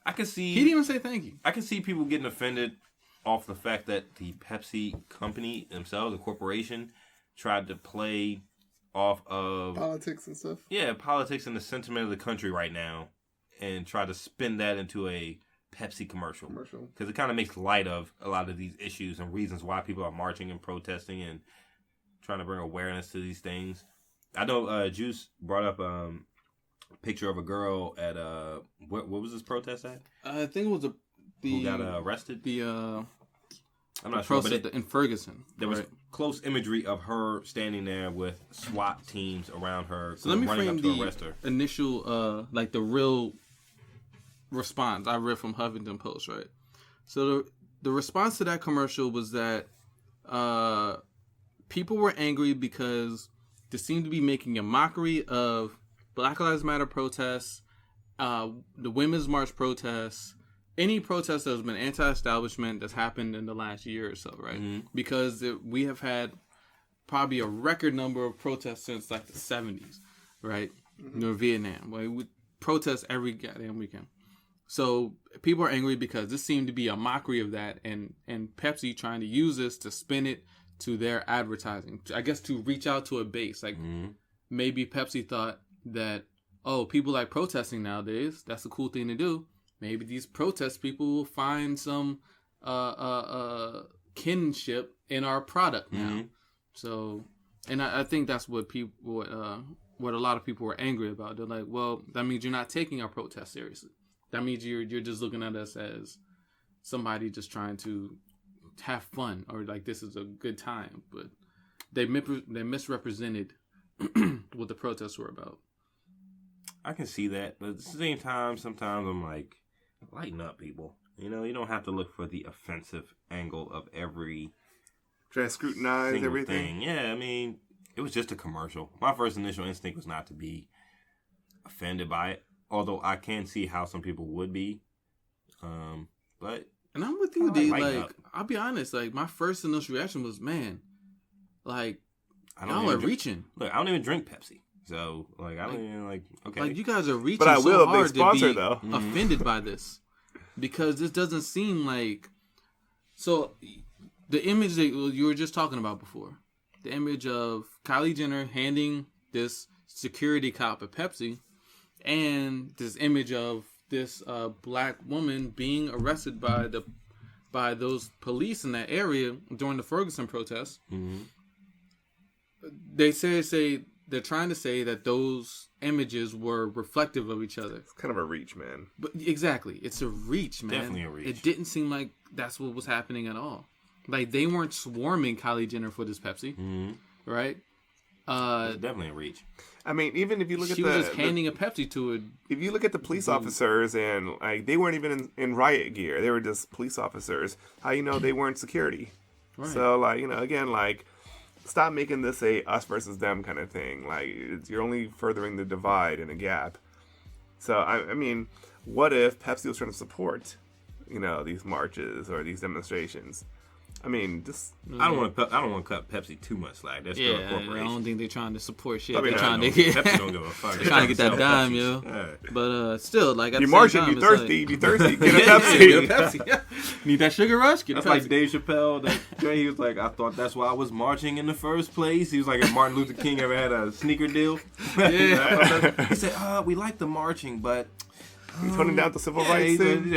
I can see... He didn't even say thank you. I can see people getting offended off the fact that the Pepsi company themselves, the corporation, tried to play off of... politics and stuff? Yeah, politics and the sentiment of the country right now and try to spin that into a Pepsi commercial. Because it kind of makes light of a lot of these issues and reasons why people are marching and protesting and trying to bring awareness to these things. I know Juice brought up a picture of a girl at what was this protest at? I think it was who got arrested. I'm not sure, but in Ferguson, there was close imagery of her standing there with SWAT teams around her. So let me running frame up to the arrest her. Initial, the real response I read from Huffington Post, right? So the response to that commercial was that people were angry because they seemed to be making a mockery of Black Lives Matter protests, the Women's March protests, any protest that has been anti-establishment that's happened in the last year or so, right? Mm-hmm. Because we have had probably a record number of protests since the 70s, right? Mm-hmm. Vietnam, where we protest every goddamn weekend. So people are angry because this seemed to be a mockery of that, and Pepsi trying to use this to spin it to their advertising. I guess to reach out to a base. Maybe Pepsi thought that, people like protesting nowadays. That's a cool thing to do. Maybe these protest people will find some kinship in our product now. Mm-hmm. So, and I think that's what what a lot of people were angry about. They're like, well, that means you're not taking our protest seriously. That means you're just looking at us as somebody just trying to have fun or this is a good time. But they misrepresented what the protests were about. I can see that, but at the same time, sometimes I'm like, lighten up, people. You know, you don't have to look for the offensive angle of every try to scrutinize single everything. thing. Yeah, I mean, it was just a commercial. My first initial instinct was not to be offended by it, although I can see how some people would be. But and I'm with you, D. lighten Like, up. I'll be honest. Like, my first initial reaction was, man, like, I don't y'all even are reaching. Look, I don't even drink Pepsi. So, like, I don't even, like, okay. Like, you guys are reaching But I will so if they hard sponsor, to be though. offended by this. Because this doesn't seem like... So, the image that you were just talking about before, the image of Kylie Jenner handing this security cop a Pepsi, and this image of this black woman being arrested by those police in that area during the Ferguson protests. Mm-hmm. They say they're trying to say that those images were reflective of each other. It's kind of a reach, man. But exactly, it's a reach, man. Definitely a reach. It didn't seem like that's what was happening at all. Like, they weren't swarming Kylie Jenner for this Pepsi, right? It's definitely a reach. I mean, even if you look at she was just handing a Pepsi to it. If you look at the police officers, and like they weren't even in riot gear, they were just police officers. How you know they weren't security? Right. So, like, you know, again, like, stop making this a us versus them kind of thing. Like, you're only furthering the divide and the gap. So, I mean, what if Pepsi was trying to support, you know, these marches or these demonstrations? I mean, just I don't want to cut Pepsi too much slack. That's still a I corporation. don't think they're trying to support shit. I mean, They're trying to Pepsi don't give a fuck. they're trying to get that dime, yo. Yeah. But still, like, at you the marching, same you time, thirsty, it's you thirsty, get a like, Pepsi. get a Pepsi. Yeah. Need that sugar rush? Get a That's Pepsi. like Dave Chappelle. He was like, I thought that's why I was marching in the first place. He was like, if Martin Luther King ever had a sneaker deal. Yeah. He said, we like the marching, but... He's putting down the civil rights thing.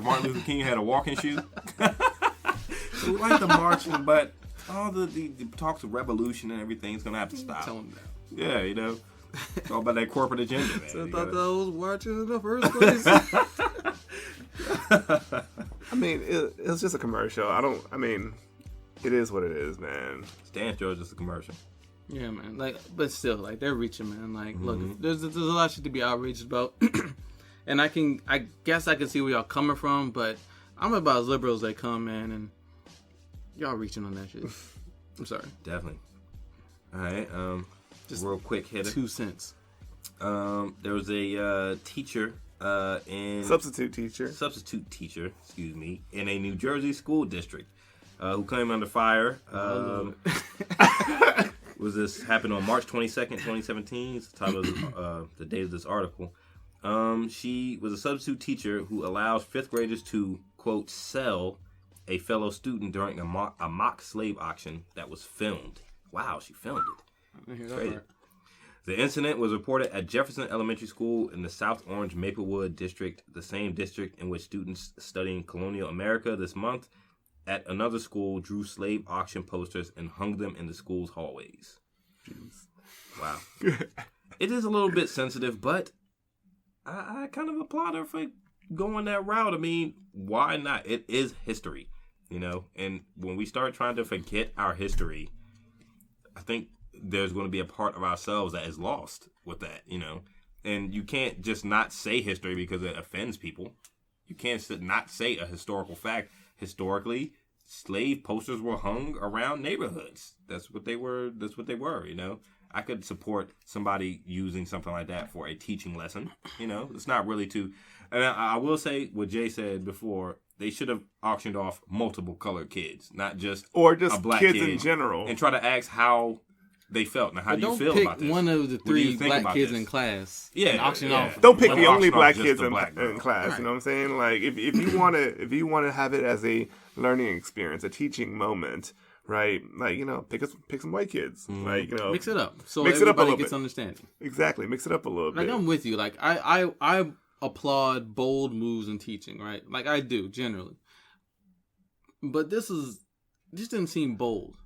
Martin Luther King had a walking shoe. We like the marching, but all the talks of revolution and everything is going to have to stop. Tell him that. Yeah, you know. It's all about that corporate agenda, man. So I You thought gotta- that I was watching in the first place. I mean, it's just a commercial. It is what it is, man. Stan Joe's just a commercial. Yeah, man. Like, but still, like, they're reaching, man. Like, look, there's a lot of shit to be outraged about, and I guess I can see where y'all coming from, but I'm about as liberal as they come, man, and y'all reaching on that shit. I'm sorry. Definitely. All right. Just real quick hitter. 2 cents. There was a teacher Substitute teacher, excuse me, in a New Jersey school district who came under fire. Was this happened on March 22nd, 2017? It's the title of the date of this article. She was a substitute teacher who allows fifth graders to, quote, sell a fellow student during a mock slave auction that was filmed. Wow, she filmed it. I hear that Crazy. part. The incident was reported at Jefferson Elementary School in the South Orange Maplewood district, the same district in which students studying colonial America this month at another school drew slave auction posters and hung them in the school's hallways. Jeez. Wow. It is a little bit sensitive, but I kind of applaud her for going that route. I mean, why not? It is history, you know? And when we start trying to forget our history, I think there's going to be a part of ourselves that is lost with that, you know? And you can't just not say history because it offends people. You can't not say a historical fact. Historically, slave posters were hung around neighborhoods. That's what they were, you know? I could support somebody using something like that for a teaching lesson. You know, it's not really too... And I will say what Jay said before, they should have auctioned off multiple colored kids, not just or just a black kids kid, in general. and try to ask how they felt. Now, how do you feel pick about this? one of the What do you 3 think black about kids this? in class. Yeah, and auction yeah. off. Don't pick Don't the only auction off black just kids the in black girl. class. Right. You know what I'm saying? Like, if you want to have it as a learning experience, a teaching moment, right? Like, you know, pick some white kids. Like, you know, Mix it up so Mix it up a everybody little gets bit. understanding. Exactly, mix it up a little Like, bit. I'm with you. Like, I applaud bold moves in teaching, right? Like, I do generally. But this didn't seem bold.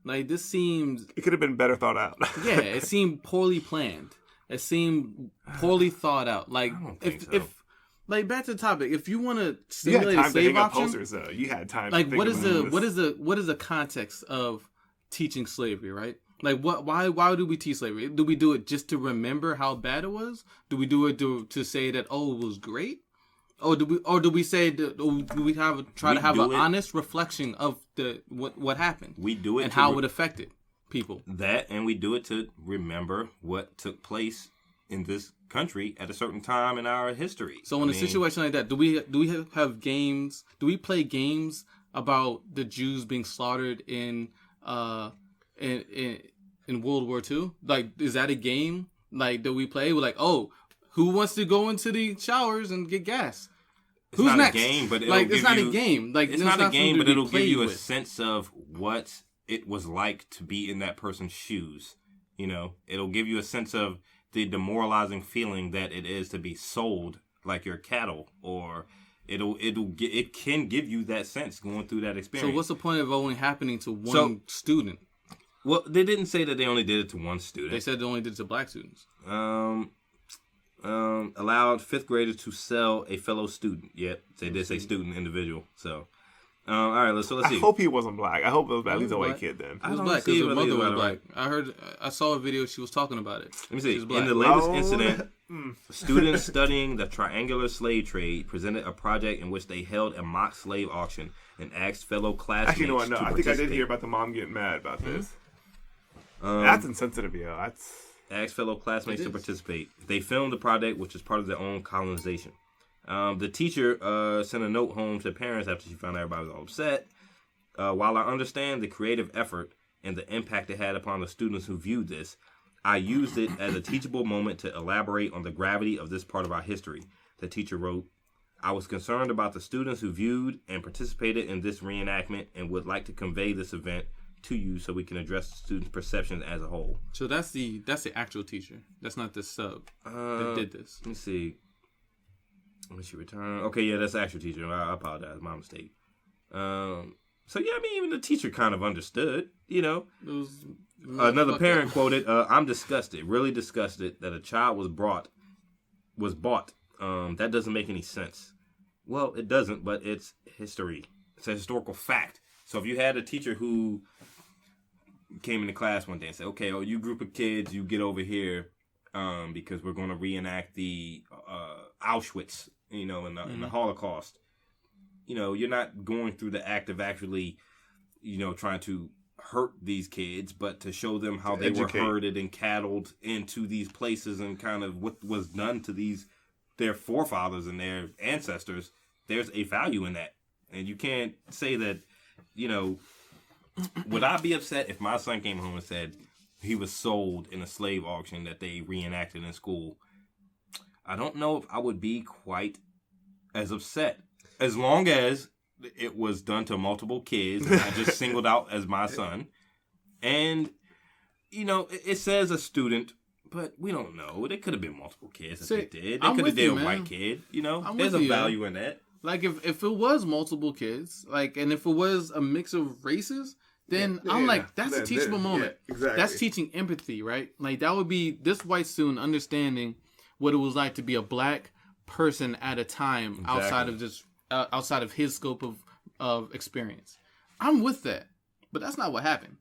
Like, this seems... It could have been better thought out. Yeah, it seemed poorly planned. It seemed poorly thought out. Like, I don't think so. if like, back to the topic, if you want to You had simulate a time to slave hang up auction, posters, though. You had time. like, to think what of is this. the context of teaching slavery, right? Like, what? Why do we teach slavery? Do we do it just to remember how bad it was? Do we do it to say that, oh, it was great? Or do we say that, or do we try to have an honest reflection of what happened? We do it and how it affected people. And we do it to remember what took place in this country at a certain time in our history. So in a situation like that, do we have games? Do we play games about the Jews being slaughtered in World War II? Like, is that a game? Like, do we play? We're like, oh, who wants to go into the showers and get gas? Who's not next? A game, but it's not a game. Like, it's not a game, but it'll give you a sense of what it was like to be in that person's shoes. You know, it'll give you a sense of the demoralizing feeling that it is to be sold like your cattle, or it can give you that sense going through that experience. So what's the point of only happening to one student? Well, they didn't say that they only did it to one student. They said they only did it to black students. Allowed fifth graders to sell a fellow student. Yep, they did say student individual. So, all right, let's see. I hope he wasn't black. I hope it was at least a white kid then. He was black because his mother was black. I saw a video. She was talking about it. Let me see. In the latest incident, students studying the triangular slave trade presented a project in which they held a mock slave auction and asked fellow classmates. Actually, you know what? No, I think I did hear about the mom getting mad about this. That's insensitive, yo. Asked fellow classmates to participate. They filmed the project, which is part of their own colonization. The teacher sent a note home to parents after she found out everybody was all upset. While I understand the creative effort and the impact it had upon the students who viewed this, I used it as a teachable moment to elaborate on the gravity of this part of our history. The teacher wrote, I was concerned about the students who viewed and participated in this reenactment and would like to convey this event to you so we can address the students' perceptions as a whole. So that's the actual teacher. That's not the sub that did this. Let me see. When she returned. Okay, yeah, that's the actual teacher. I apologize. My mistake. So, yeah, I mean, even the teacher kind of understood, you know. Another parent quoted, I'm disgusted, really disgusted that a child was bought. That doesn't make any sense. Well, it doesn't, but it's history. It's a historical fact. So if you had a teacher who came into class one day and said, okay, oh, you group of kids, you get over here because we're going to reenact the Auschwitz, you know, in the Holocaust. You know, you're not going through the act of actually, you know, trying to hurt these kids, but to show them how they were herded and cattled into these places and kind of what was done to their forefathers and their ancestors. There's a value in that. And you can't say that, you know, would I be upset if my son came home and said he was sold in a slave auction that they reenacted in school? I don't know if I would be quite as upset. As long as it was done to multiple kids and I just singled out as my son. And, you know, it says a student, but we don't know. They could have been multiple kids if they did. They could have did a white kid, you know. There's a value in that. Like, if it was multiple kids, like, and if it was a mix of races, then I'm like, that's a teachable moment. Yeah, exactly. That's teaching empathy, right? Like, that would be this white student understanding what it was like to be a black person at a time outside of his scope of experience. I'm with that, but that's not what happened.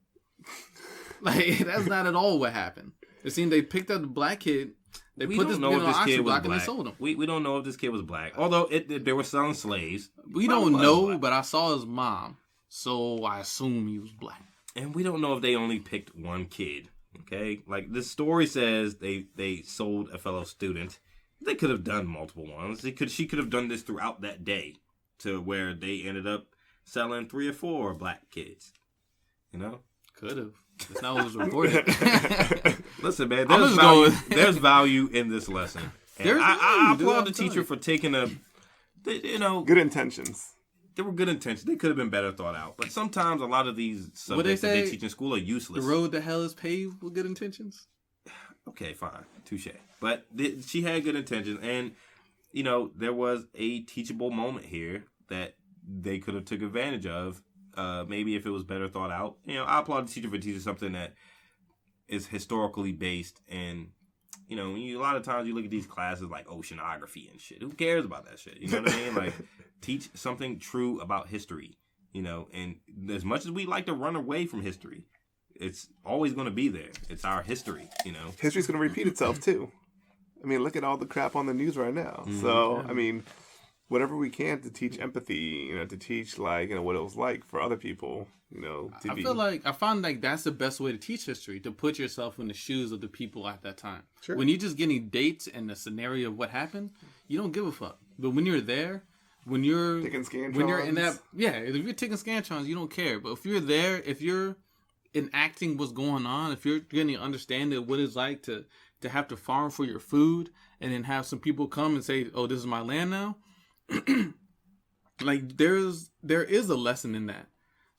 Like, that's not at all what happened. It seemed they picked up the black kid. They put this kid on auction block and they sold him. We don't know if this kid was black. Although they were selling slaves. We don't know, but I saw his mom. So I assume he was black. And we don't know if they only picked one kid. Okay? Like, this story says they sold a fellow student. They could have done multiple ones. She could have done this throughout that day to where they ended up selling 3 or 4 black kids. You know? Could have. That's not what was reported. Listen, man, there's value in this lesson. I applaud the teacher for taking good intentions. There were good intentions. They could have been better thought out. But sometimes a lot of these subjects that they teach in school are useless. The road to hell is paved with good intentions? Okay, fine. Touche. But she had good intentions. And, you know, there was a teachable moment here that they could have took advantage of. Maybe if it was better thought out. You know, I applaud the teacher for teaching something that is historically based. And, you know, a lot of times you look at these classes like oceanography and shit. Who cares about that shit? You know what I mean? Like, teach something true about history. You know, and as much as we like to run away from history, it's always going to be there. It's our history, you know. History's going to repeat itself too. I mean, look at all the crap on the news right now. So, I mean, whatever we can to teach empathy, you know, to teach like, you know, what it was like for other people, you know, to be. I find like that's the best way to teach history, to put yourself in the shoes of the people at that time. Sure. When you're just getting dates and the scenario of what happened, you don't give a fuck. But when you're there, when you're taking scantrons. when you're in that, if you're taking scantrons, you don't care. But if you're there, if you're enacting what's going on, if you're getting an understanding of what it's like to have to farm for your food, and then have some people come and say, "Oh, this is my land now." Like there is a lesson in that.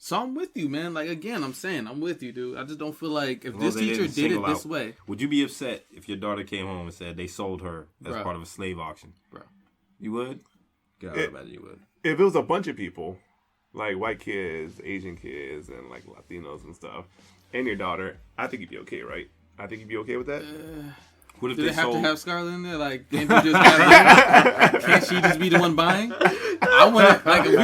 So I'm with you, man. Like again, I'm saying I'm with you, dude. I just don't feel like if this teacher did it this way. Would you be upset if your daughter came home and said they sold her as part of a slave auction? Bro. You would? God, I imagine you would. If it was a bunch of people, like white kids, Asian kids, and like Latinos and stuff, and your daughter, I think you'd be okay, right? I think you'd be okay with that. What if Do they have sold... to have Scarlett in there? Like, can't you just have can't she just be the one buying? I want like if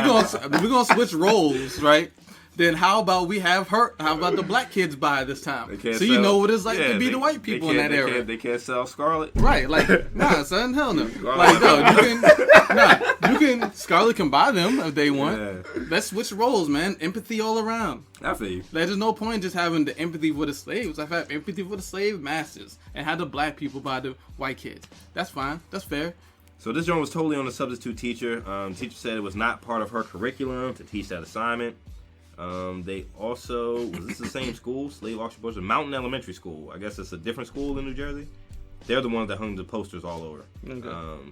we're gonna switch roles, right? Then how about we have her? How about the black kids buy this time? So you know what it's like to be the white people in that era. They can't sell Scarlett. Right, like, nah, son, hell no. Like, no, you can, Scarlett can buy them if they want. Yeah. Let's switch roles, man. Empathy all around. I feel you. There's no point in just having the empathy for the slaves. I've had empathy for the slave masters and had the black people buy the white kids. That's fine. That's fair. So this joint was totally on the substitute teacher. Teacher said it was not part of her curriculum to teach that assignment. They also, was this the same school? Slave Auction Posters? Mountain Elementary School. I guess it's a different school in New Jersey. They're the ones that hung the posters all over. Okay.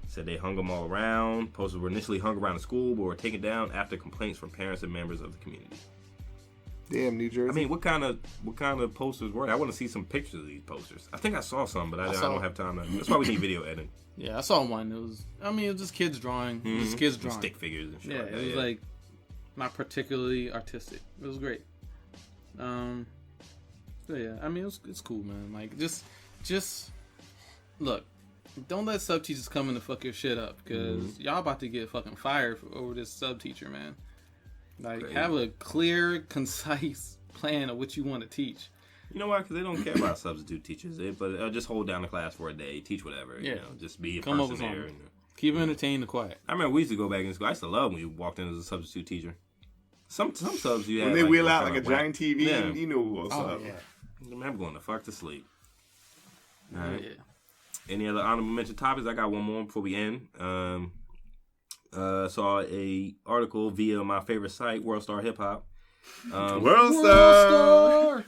Said they hung them all around. Posters were initially hung around the school, but were taken down after complaints from parents and members of the community. Damn, New Jersey. I mean, what kind of posters were they? I want to see some pictures of these posters. I think I saw some, but I don't have time to. That's why we need video editing. Yeah, I saw one. It was just kids drawing. Mm-hmm. It was kids drawing. Stick figures and shit. Yeah, it was like not particularly artistic. It was great. But yeah, I mean, it's cool, man. Like, just look. Don't let sub teachers come in to fuck your shit up, because y'all about to get fucking fired over this sub teacher, man. Like, have a clear, concise plan of what you want to teach. You know why? Because they don't care about substitute teachers. But just hold down the class for a day, teach whatever. Yeah. You know, just be a person there. And, keep entertained and quiet. I remember we used to go back in school. I used to love when you walked in as a substitute teacher. Some subs you had. When they wheel out like a giant TV, you know what's up. Yeah. I remember going the fuck to sleep. All right. Yeah. Any other honorable mention topics? I got one more before we end. Saw a article via my favorite site, World Star Hip Hop. World Star!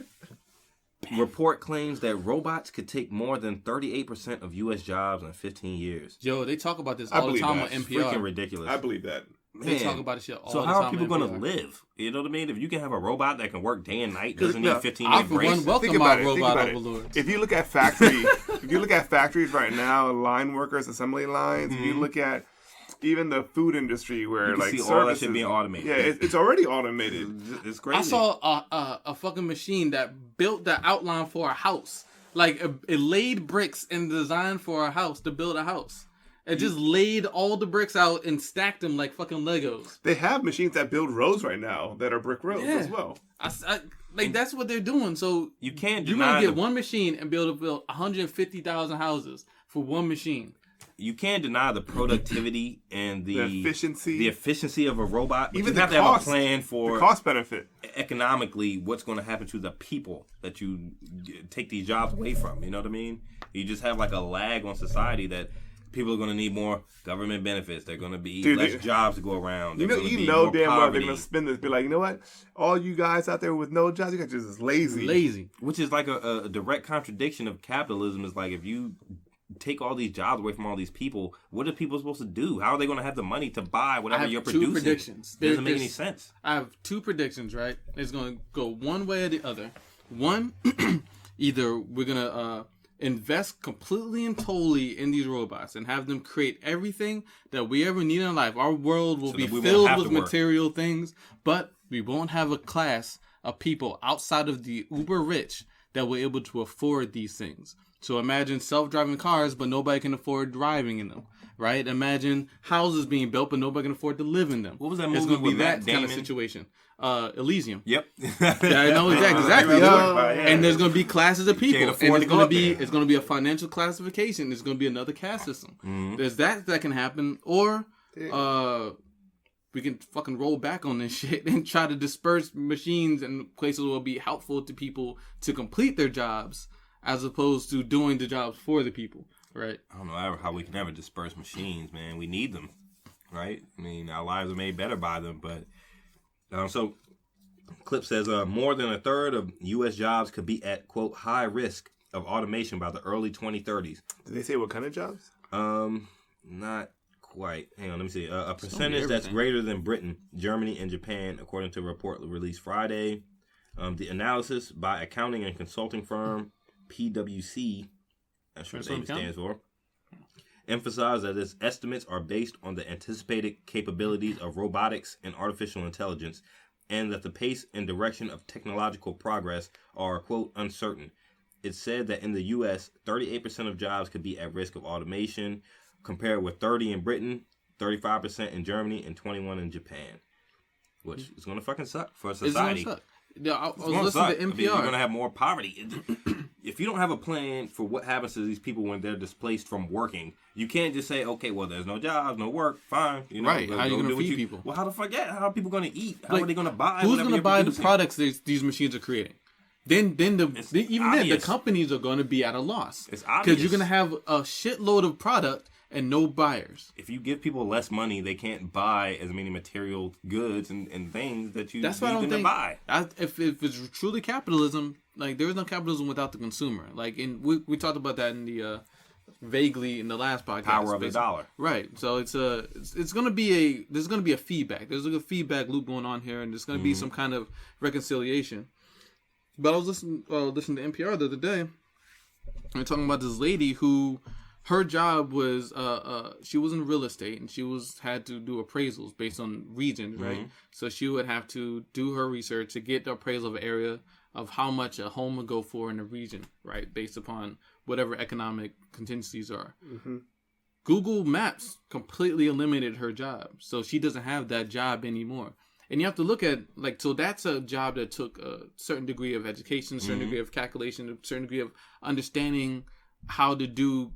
Report claims that robots could take more than 38% of U.S. jobs in 15 years. Yo, they talk about this all the time on NPR. It's freaking ridiculous. I believe that. They talk about this shit all the time. So how are people going to live? You know what I mean? If you can have a robot that can work day and night, doesn't need 15-minute breaks. Welcome my robot overlords. If you look at factories right now, line workers, assembly lines. If you look at even the food industry, where you like see services, all that shit being automated. Yeah, it's already automated. It's crazy. I saw a fucking machine that built the outline for a house. Like it laid bricks and designed for a house to build a house. It just laid all the bricks out and stacked them like fucking Legos. They have machines that build roads right now that are brick roads as well. Like that's what they're doing. So you can't. You're gonna get one machine and build 150,000 houses for one machine. You can't deny the productivity and the efficiency of a robot. But even you have to have a plan for the cost benefit. Economically, what's going to happen to the people that you take these jobs away from? You know what I mean? You just have like a lag on society that. People are going to need more government benefits. They're going to be less jobs to go around. You know damn well they're going to spend this. Be like, you know what? All you guys out there with no jobs, you guys are just lazy. Which is like a direct contradiction of capitalism. Is like if you take all these jobs away from all these people, what are people supposed to do? How are they going to have the money to buy whatever you're producing? 2 predictions. Doesn't make any sense. I have 2 predictions, right? It's going to go one way or the other. One, either we're going to... invest completely and totally in these robots and have them create everything that we ever need in life. Our world will be filled with material things, but we won't have a class of people outside of the uber rich that were able to afford these things. So imagine self-driving cars, but nobody can afford driving in them, right? Imagine houses being built, but nobody can afford to live in them. What was that movie It's going to be with that Matt kind of Damon? Situation. Elysium. Yep. Yeah, I know exactly. And there's going to be classes of people, and it's going to be a financial classification. There's going to be another caste system. Mm-hmm. There's that can happen, or we can fucking roll back on this shit and try to disperse machines and places that will be helpful to people to complete their jobs, as opposed to doing the jobs for the people, right? I don't know how we can ever disperse machines, man. We need them, right? I mean, our lives are made better by them, but so clip says more than a third of U.S. jobs could be at, quote, high risk of automation by the early 2030s. Did they say what kind of jobs? Not quite. Hang on, let me see. A percentage that's greater than Britain, Germany, and Japan, according to a report released Friday. The analysis by accounting and consulting firm PwC, that's what it stands for, emphasized that its estimates are based on the anticipated capabilities of robotics and artificial intelligence, and that the pace and direction of technological progress are, quote, uncertain. It said that in the U.S., 38% of jobs could be at risk of automation, compared with 30% in Britain, 35% in Germany, and 21% in Japan, which is going to fucking suck for society. It's going to suck. Yeah, I was listening to NPR. I mean, you're going to have more poverty. If you don't have a plan for what happens to these people when they're displaced from working, you can't just say, okay, well, there's no jobs, no work, fine. You know, right. How are you going to feed people? Well, how the fuck, how are people going to eat? How are they going to buy? Who's going to buy the products these machines are creating? Then the companies are going to be at a loss. It's obvious. Because you're going to have a shitload of product and no buyers. If you give people less money, they can't buy as many material goods and things that you need them to buy. If it's truly capitalism, like, there is no capitalism without the consumer. Like, we talked about that in the vaguely in the last podcast. Power of the dollar. Right. So it's going to be there's going to be a feedback. There's a feedback loop going on here, and there's going to be some kind of reconciliation. But I was listening to NPR the other day, and they're talking about this lady who, her job was she was in real estate, and she had to do appraisals based on regions, right? Mm-hmm. So she would have to do her research to get the appraisal of an area of how much a home would go for in the region, right? Based upon whatever economic contingencies are. Mm-hmm. Google Maps completely eliminated her job, so she doesn't have that job anymore. And you have to look at, like, so that's a job that took a certain degree of education, a certain degree of calculation, a certain degree of understanding how to do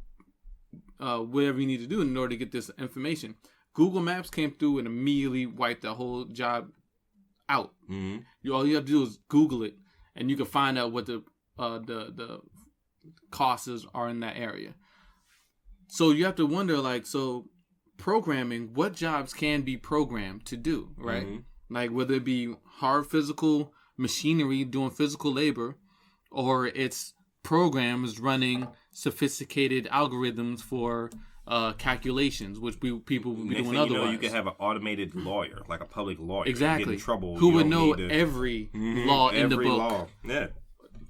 whatever you need to do in order to get this information. Google Maps came through and immediately wiped the whole job out. Mm-hmm. All you have to do is Google it, and you can find out what the costs are in that area. So you have to wonder, like, so programming, what jobs can be programmed to do, right? Mm-hmm. Like, whether it be hard physical machinery doing physical labor, or it's programs running sophisticated algorithms for calculations, which people would be doing otherwise. You could have an automated lawyer, like a public lawyer. Exactly. Get in trouble. Who would know every law in the book. Law. Yeah.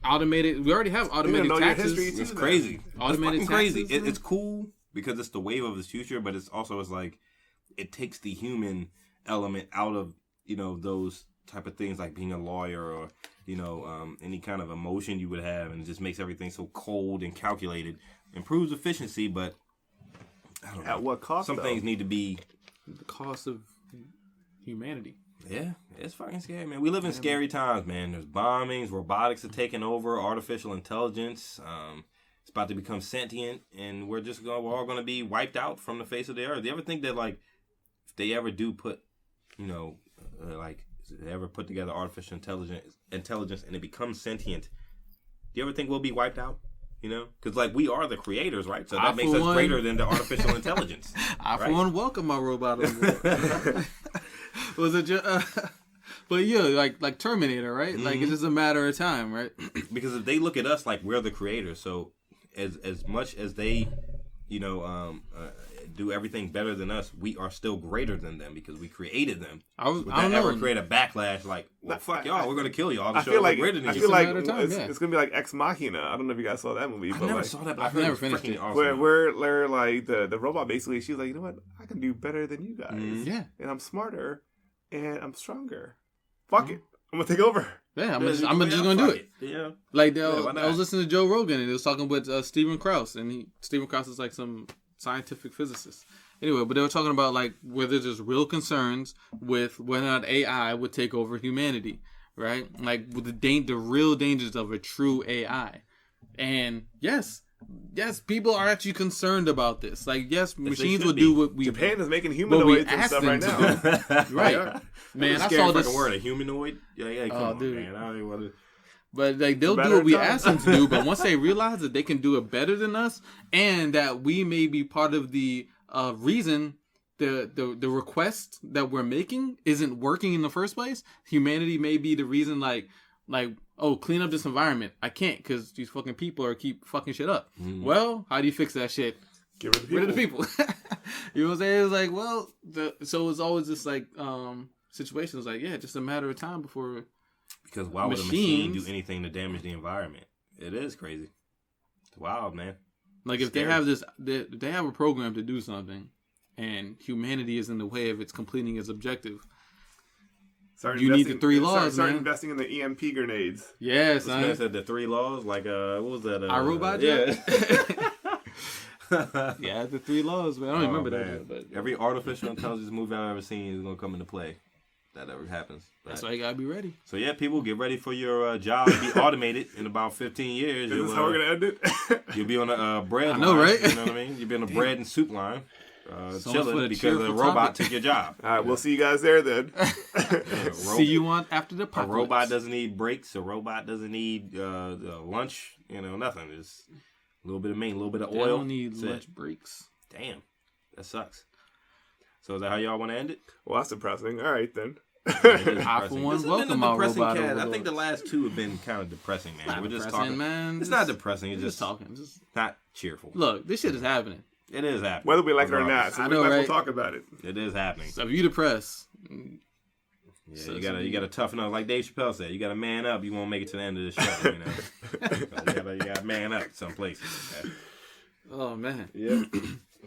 Automated. We already have automated taxes. It's crazy. Automated it's taxes. Crazy. It's cool because it's the wave of the future, but it's like it takes the human element out of, those type of things, like being a lawyer or any kind of emotion you would have, and it just makes everything so cold and calculated. Improves efficiency, but I don't know. At what cost? Some things need to be the cost of humanity. Yeah, it's fucking scary, man. We live in scary times, man. There's bombings, robotics are taking over, artificial intelligence. It's about to become sentient, and we're all going to be wiped out from the face of the earth. Do you ever think that, like, if they ever do put, if they ever put together artificial intelligence and it becomes sentient, do you ever think we'll be wiped out? Because, like, we are the creators, right? So that makes us greater than the artificial intelligence. For one, welcome my robot on board. Was it just... But yeah, like Terminator, right? Mm-hmm. Like, it's just a matter of time, right? Because if they look at us like we're the creators, so as much as they, do everything better than us, we are still greater than them because we created them. Would that ever create a backlash? Like, well, fuck y'all, we're gonna kill y'all. I feel like it's gonna be like Ex Machina. I don't know if you guys saw that movie. I never saw that, but I've never finished it. Awesome. Where like the robot basically, she's like, you know what? I can do better than you guys. Mm-hmm. Yeah, and I'm smarter and I'm stronger. Fuck it, I'm gonna take over. Yeah, I'm just gonna do it. Yeah. Like why I not? was listening to Joe Rogan and he was talking with Stephen Krause, and Stephen Krause is like some scientific physicist. Anyway, but they were talking about like whether there's real concerns with whether or not AI would take over humanity, right? Like with the real dangers of a true AI. And yes, people are actually concerned about this. Like, yes, machines will do what we. Japan is making humanoids and ask stuff them right to now. do. Right, man. I Scary saw this fucking word, a humanoid. Yeah, come on, dude. man. I don't even want to. But like they'll do what we ask them to do. But once they realize that they can do it better than us, and that we may be part of the reason the request that we're making isn't working in the first place, humanity may be the reason. Like oh, clean up this environment. I can't because these fucking people keep fucking shit up. Well, how do you fix that shit? Get rid of the people. You know what I'm saying? It's like, well, so it's always just like situations like, yeah, just a matter of time before. Because why would a machine do anything to damage the environment? It is crazy. It's wild, man. Like if they have they have a program to do something, and humanity is in the way of its completing its objective. You need the 3 laws, start man. investing in the EMP grenades. Yes, This man said the 3 laws. Like what was that? iRobot. Yeah, the 3 laws, man. I don't remember that. But every artificial intelligence movie I've ever seen is gonna come into play. That ever happens. That's why you gotta be ready. So yeah, people get ready for your job to be automated in about 15 years. Is this how we're gonna end it? You'll be on a bread line. I know, right? You know what I mean? You'll be on a bread and soup line. So chilling because a robot took your job. All right, we'll see you guys there then. See you on after the apocalypse. A robot doesn't need breaks. A robot doesn't need lunch. You know, nothing. Just a little bit of meat, a little bit of oil. They don't need lunch breaks. Damn, that sucks. So is that how y'all want to end it? Well, that's depressing. All right then. I for one welcome our robot. I think the last 2 have been kind of depressing, man. We're just talking, man. It's not depressing. It's just talking. Just not cheerful. Look, this shit is happening. It is happening. Whether we like it or not, so we might as well talk about it. It is happening. So if you depressed, yeah, so you gotta toughen up. Like Dave Chappelle said, you gotta man up. You won't make it to the end of the show. You know, you gotta man up some places. Okay? Oh man. Yeah.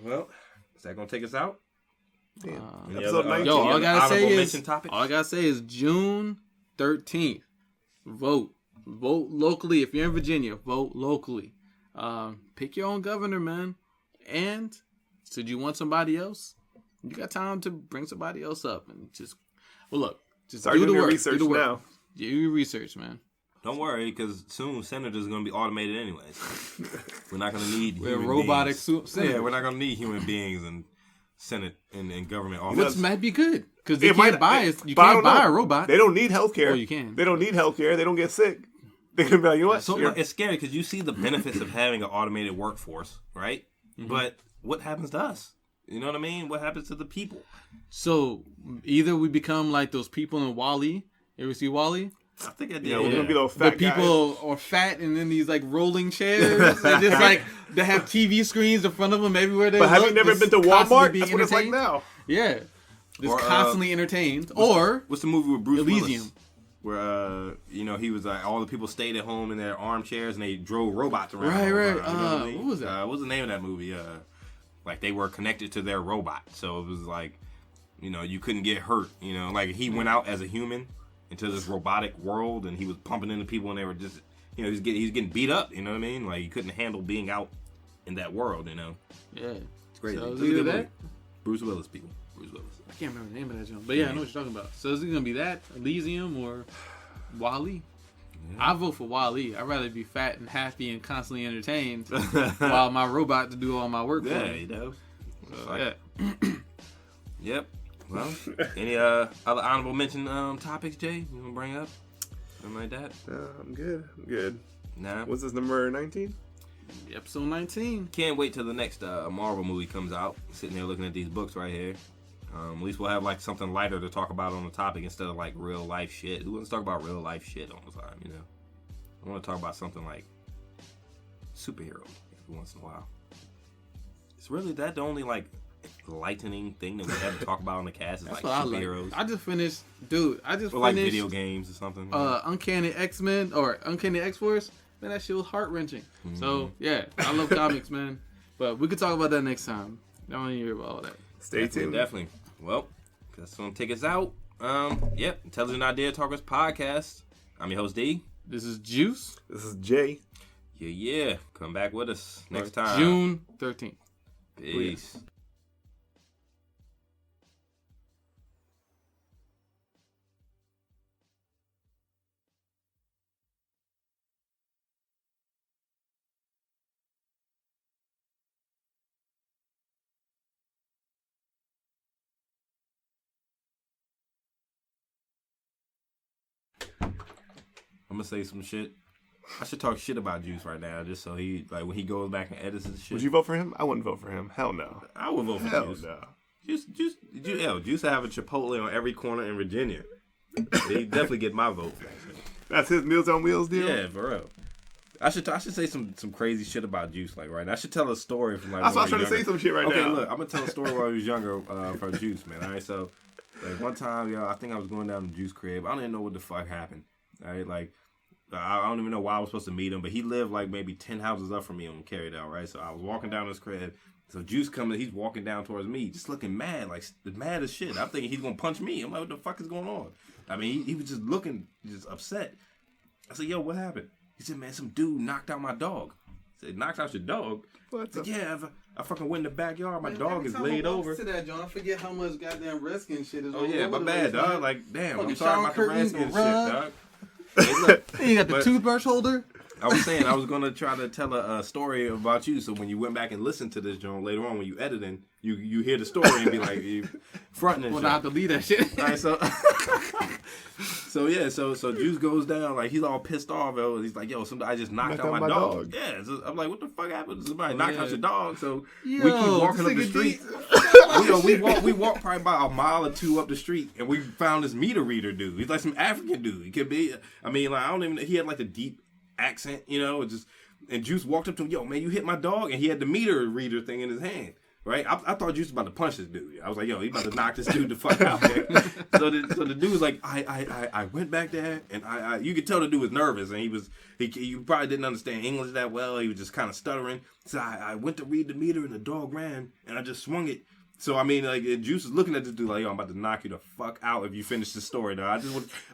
Well, is that gonna take us out? Episode 19. Yo, all I gotta say is June 13th. Vote locally. If you're in Virginia, vote locally. Pick your own governor, man. And should you want somebody else, you got time to bring somebody else up and just start do the your work. research do the work. now. Do your research, man. Don't worry, because soon senators are going to be automated anyways. We're not going to need human robotic beings. senators. Yeah, we're not going to need human beings in Senate and government office. Which might be good, because you can't buy a robot. They don't need healthcare. Oh, you can. They don't need healthcare. They don't get sick. They're going to be like, you know what? So it's scary because you see the benefits of having an automated workforce, right? Mm-hmm. But what happens to us? You know what I mean? What happens to the people? So either we become like those people in WALL-E. You ever see WALL-E? I think I did. Yeah, we're gonna be those fat the people are fat and then these like rolling chairs. And just like they have TV screens in front of them everywhere they But have look, you never been to Walmart? That's what it's like now. Yeah. Just constantly entertained. Or what's the movie with Bruce Elysium? Willis? Where he was like all the people stayed at home in their armchairs and they drove robots around. Right. What was that? What's the name of that movie? Like they were connected to their robot, so it was like, you couldn't get hurt. Like he went out as a human into this robotic world and he was pumping into people and they were just, he's getting beat up. You know what I mean? Like he couldn't handle being out in that world. Yeah, it's crazy. So is either that? Bruce Willis, people. Bruce Willis. I can't remember the name of that joint, but yeah, I know what you're talking about. So is it gonna be that Elysium or WALL-E? Yeah. I vote for WALL-E. I'd rather be fat and happy and constantly entertained while my robot to do all my work for me. Yeah. Yep. Well, any other honorable mention topics, Jay? You want to bring up? Something like that? I'm good. Nah. What's this, number 19? Episode 19. Can't wait till the next Marvel movie comes out. Sitting there looking at these books right here. At least we'll have like something lighter to talk about on the topic instead of like real life shit. Who wants to talk about real life shit all the time, I want to talk about something like superhero every once in a while. It's really that the only like lightening thing that we have to talk about on the cast is like superheroes. I just finished, or like video games or something. Uncanny X-Men or Uncanny X-Force. Man, that shit was heart-wrenching. Mm-hmm. So yeah, I love comics, man. But we could talk about that next time. I don't want to hear about all that. Stay tuned. Definitely. Well, that's gonna take us out. Yep. Intelligent Idea Talkers podcast. I'm your host, D. This is Juice. This is Jay. Yeah. Come back with us next time. June 13th. Peace. I'm gonna say some shit. I should talk shit about Juice right now, just so he like when he goes back and edits his shit. Would you vote for him? I wouldn't vote for him. Hell no. I would vote for Hell Juice. no. Juice have a Chipotle on every corner in Virginia. They definitely get my vote for that shit. That's his Meals on Wheels deal? Yeah, for real. I should say some crazy shit about Juice like right now. I should tell a story from like. That's why I was when trying to say some shit right now. Okay, look, I'm gonna tell a story while I was younger for Juice, man. All right, so like one time, I think I was going down to Juice crib. I don't even know what the fuck happened. All right, like. I don't even know why I was supposed to meet him, but he lived like maybe 10 houses up from me on Carried Out, right? So I was walking down his crib. So Juice coming, he's walking down towards me, just looking mad, like mad as shit. I'm thinking he's gonna punch me. I'm like, what the fuck is going on? I mean, he was just looking, just upset. I said, yo, what happened? He said, man, some dude knocked out my dog. I said, knocked out your dog? What? Said, yeah, I fucking went in the backyard. My Man, dog is laid over. To that, John, I forget how much goddamn rescue shit is. Oh yeah, my bad, dog. Like, damn, I'm Fucking sorry shower about the curtains, Redskins shit, rug. dog. Hey, look, You got the toothbrush holder. I was saying I was gonna try to tell a story about you, so when you went back and listened to this, John, later on when you editing, you hear the story and be like, you fronting and Well, shit. I have to leave that shit. All right, so Juice goes down like he's all pissed off. He's like, yo, somebody just knocked out my dog. Yeah, so I'm like, what the fuck happened? Somebody knocked out your dog. So we keep walking up the street. we walk probably about a mile or two up the street, and we found this meter reader dude. He's like some African dude. He could be. I mean, like I don't even. He had like a deep accent, and Juice walked up to him, yo, man, you hit my dog, and he had the meter reader thing in his hand, right? I thought Juice was about to punch this dude. I was like, yo, he about to knock this dude the fuck out, man. So the dude was like, I went back there, and I you could tell the dude was nervous, and he probably didn't understand English that well. He was just kind of stuttering. So I went to read the meter, and the dog ran, and I just swung it. So I mean, like Juice is looking at this dude like, yo, I'm about to knock you the fuck out if you finish the story, dog.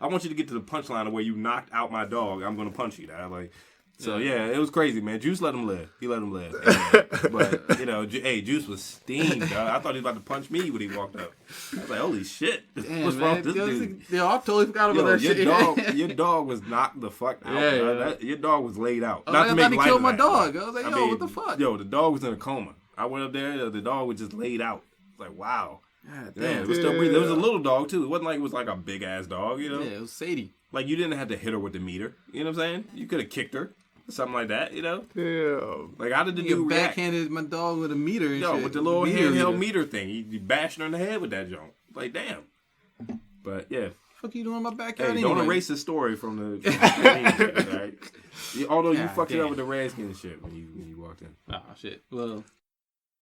I want you to get to the punchline of where you knocked out my dog. I'm gonna punch you, dog. Like, so yeah, it was crazy, man. Juice let him live. He let him live. But hey, Juice was steamed, dog. I thought he was about to punch me when he walked up. I was like, holy shit, what's wrong with this dude? Yo, I totally forgot about that shit. Your dog was knocked the fuck out. Yeah. Your dog was laid out. Oh, Not I to make thought he light killed of my that. dog. I was like, yo, what the fuck? Yo, the dog was in a coma. I went up there. The dog was just laid out. Like, wow. God Damn, it was still breathing. It was a little dog, too. It wasn't like it was like a big ass dog, Yeah, it was Sadie. Like, you didn't have to hit her with the meter. You know what I'm saying? You could have kicked her. Something like that, Damn. Like, how did the You dude react? backhanded my dog with a meter and shit. With the little handheld meter thing. He bashed her in the head with that joint. Like, damn. But, yeah. What the fuck you doing in my backyard Hey, anyway? don't erase the story from the... Although you fucked it up damn. with the Redskins shit when you walked in. Oh, shit. Well...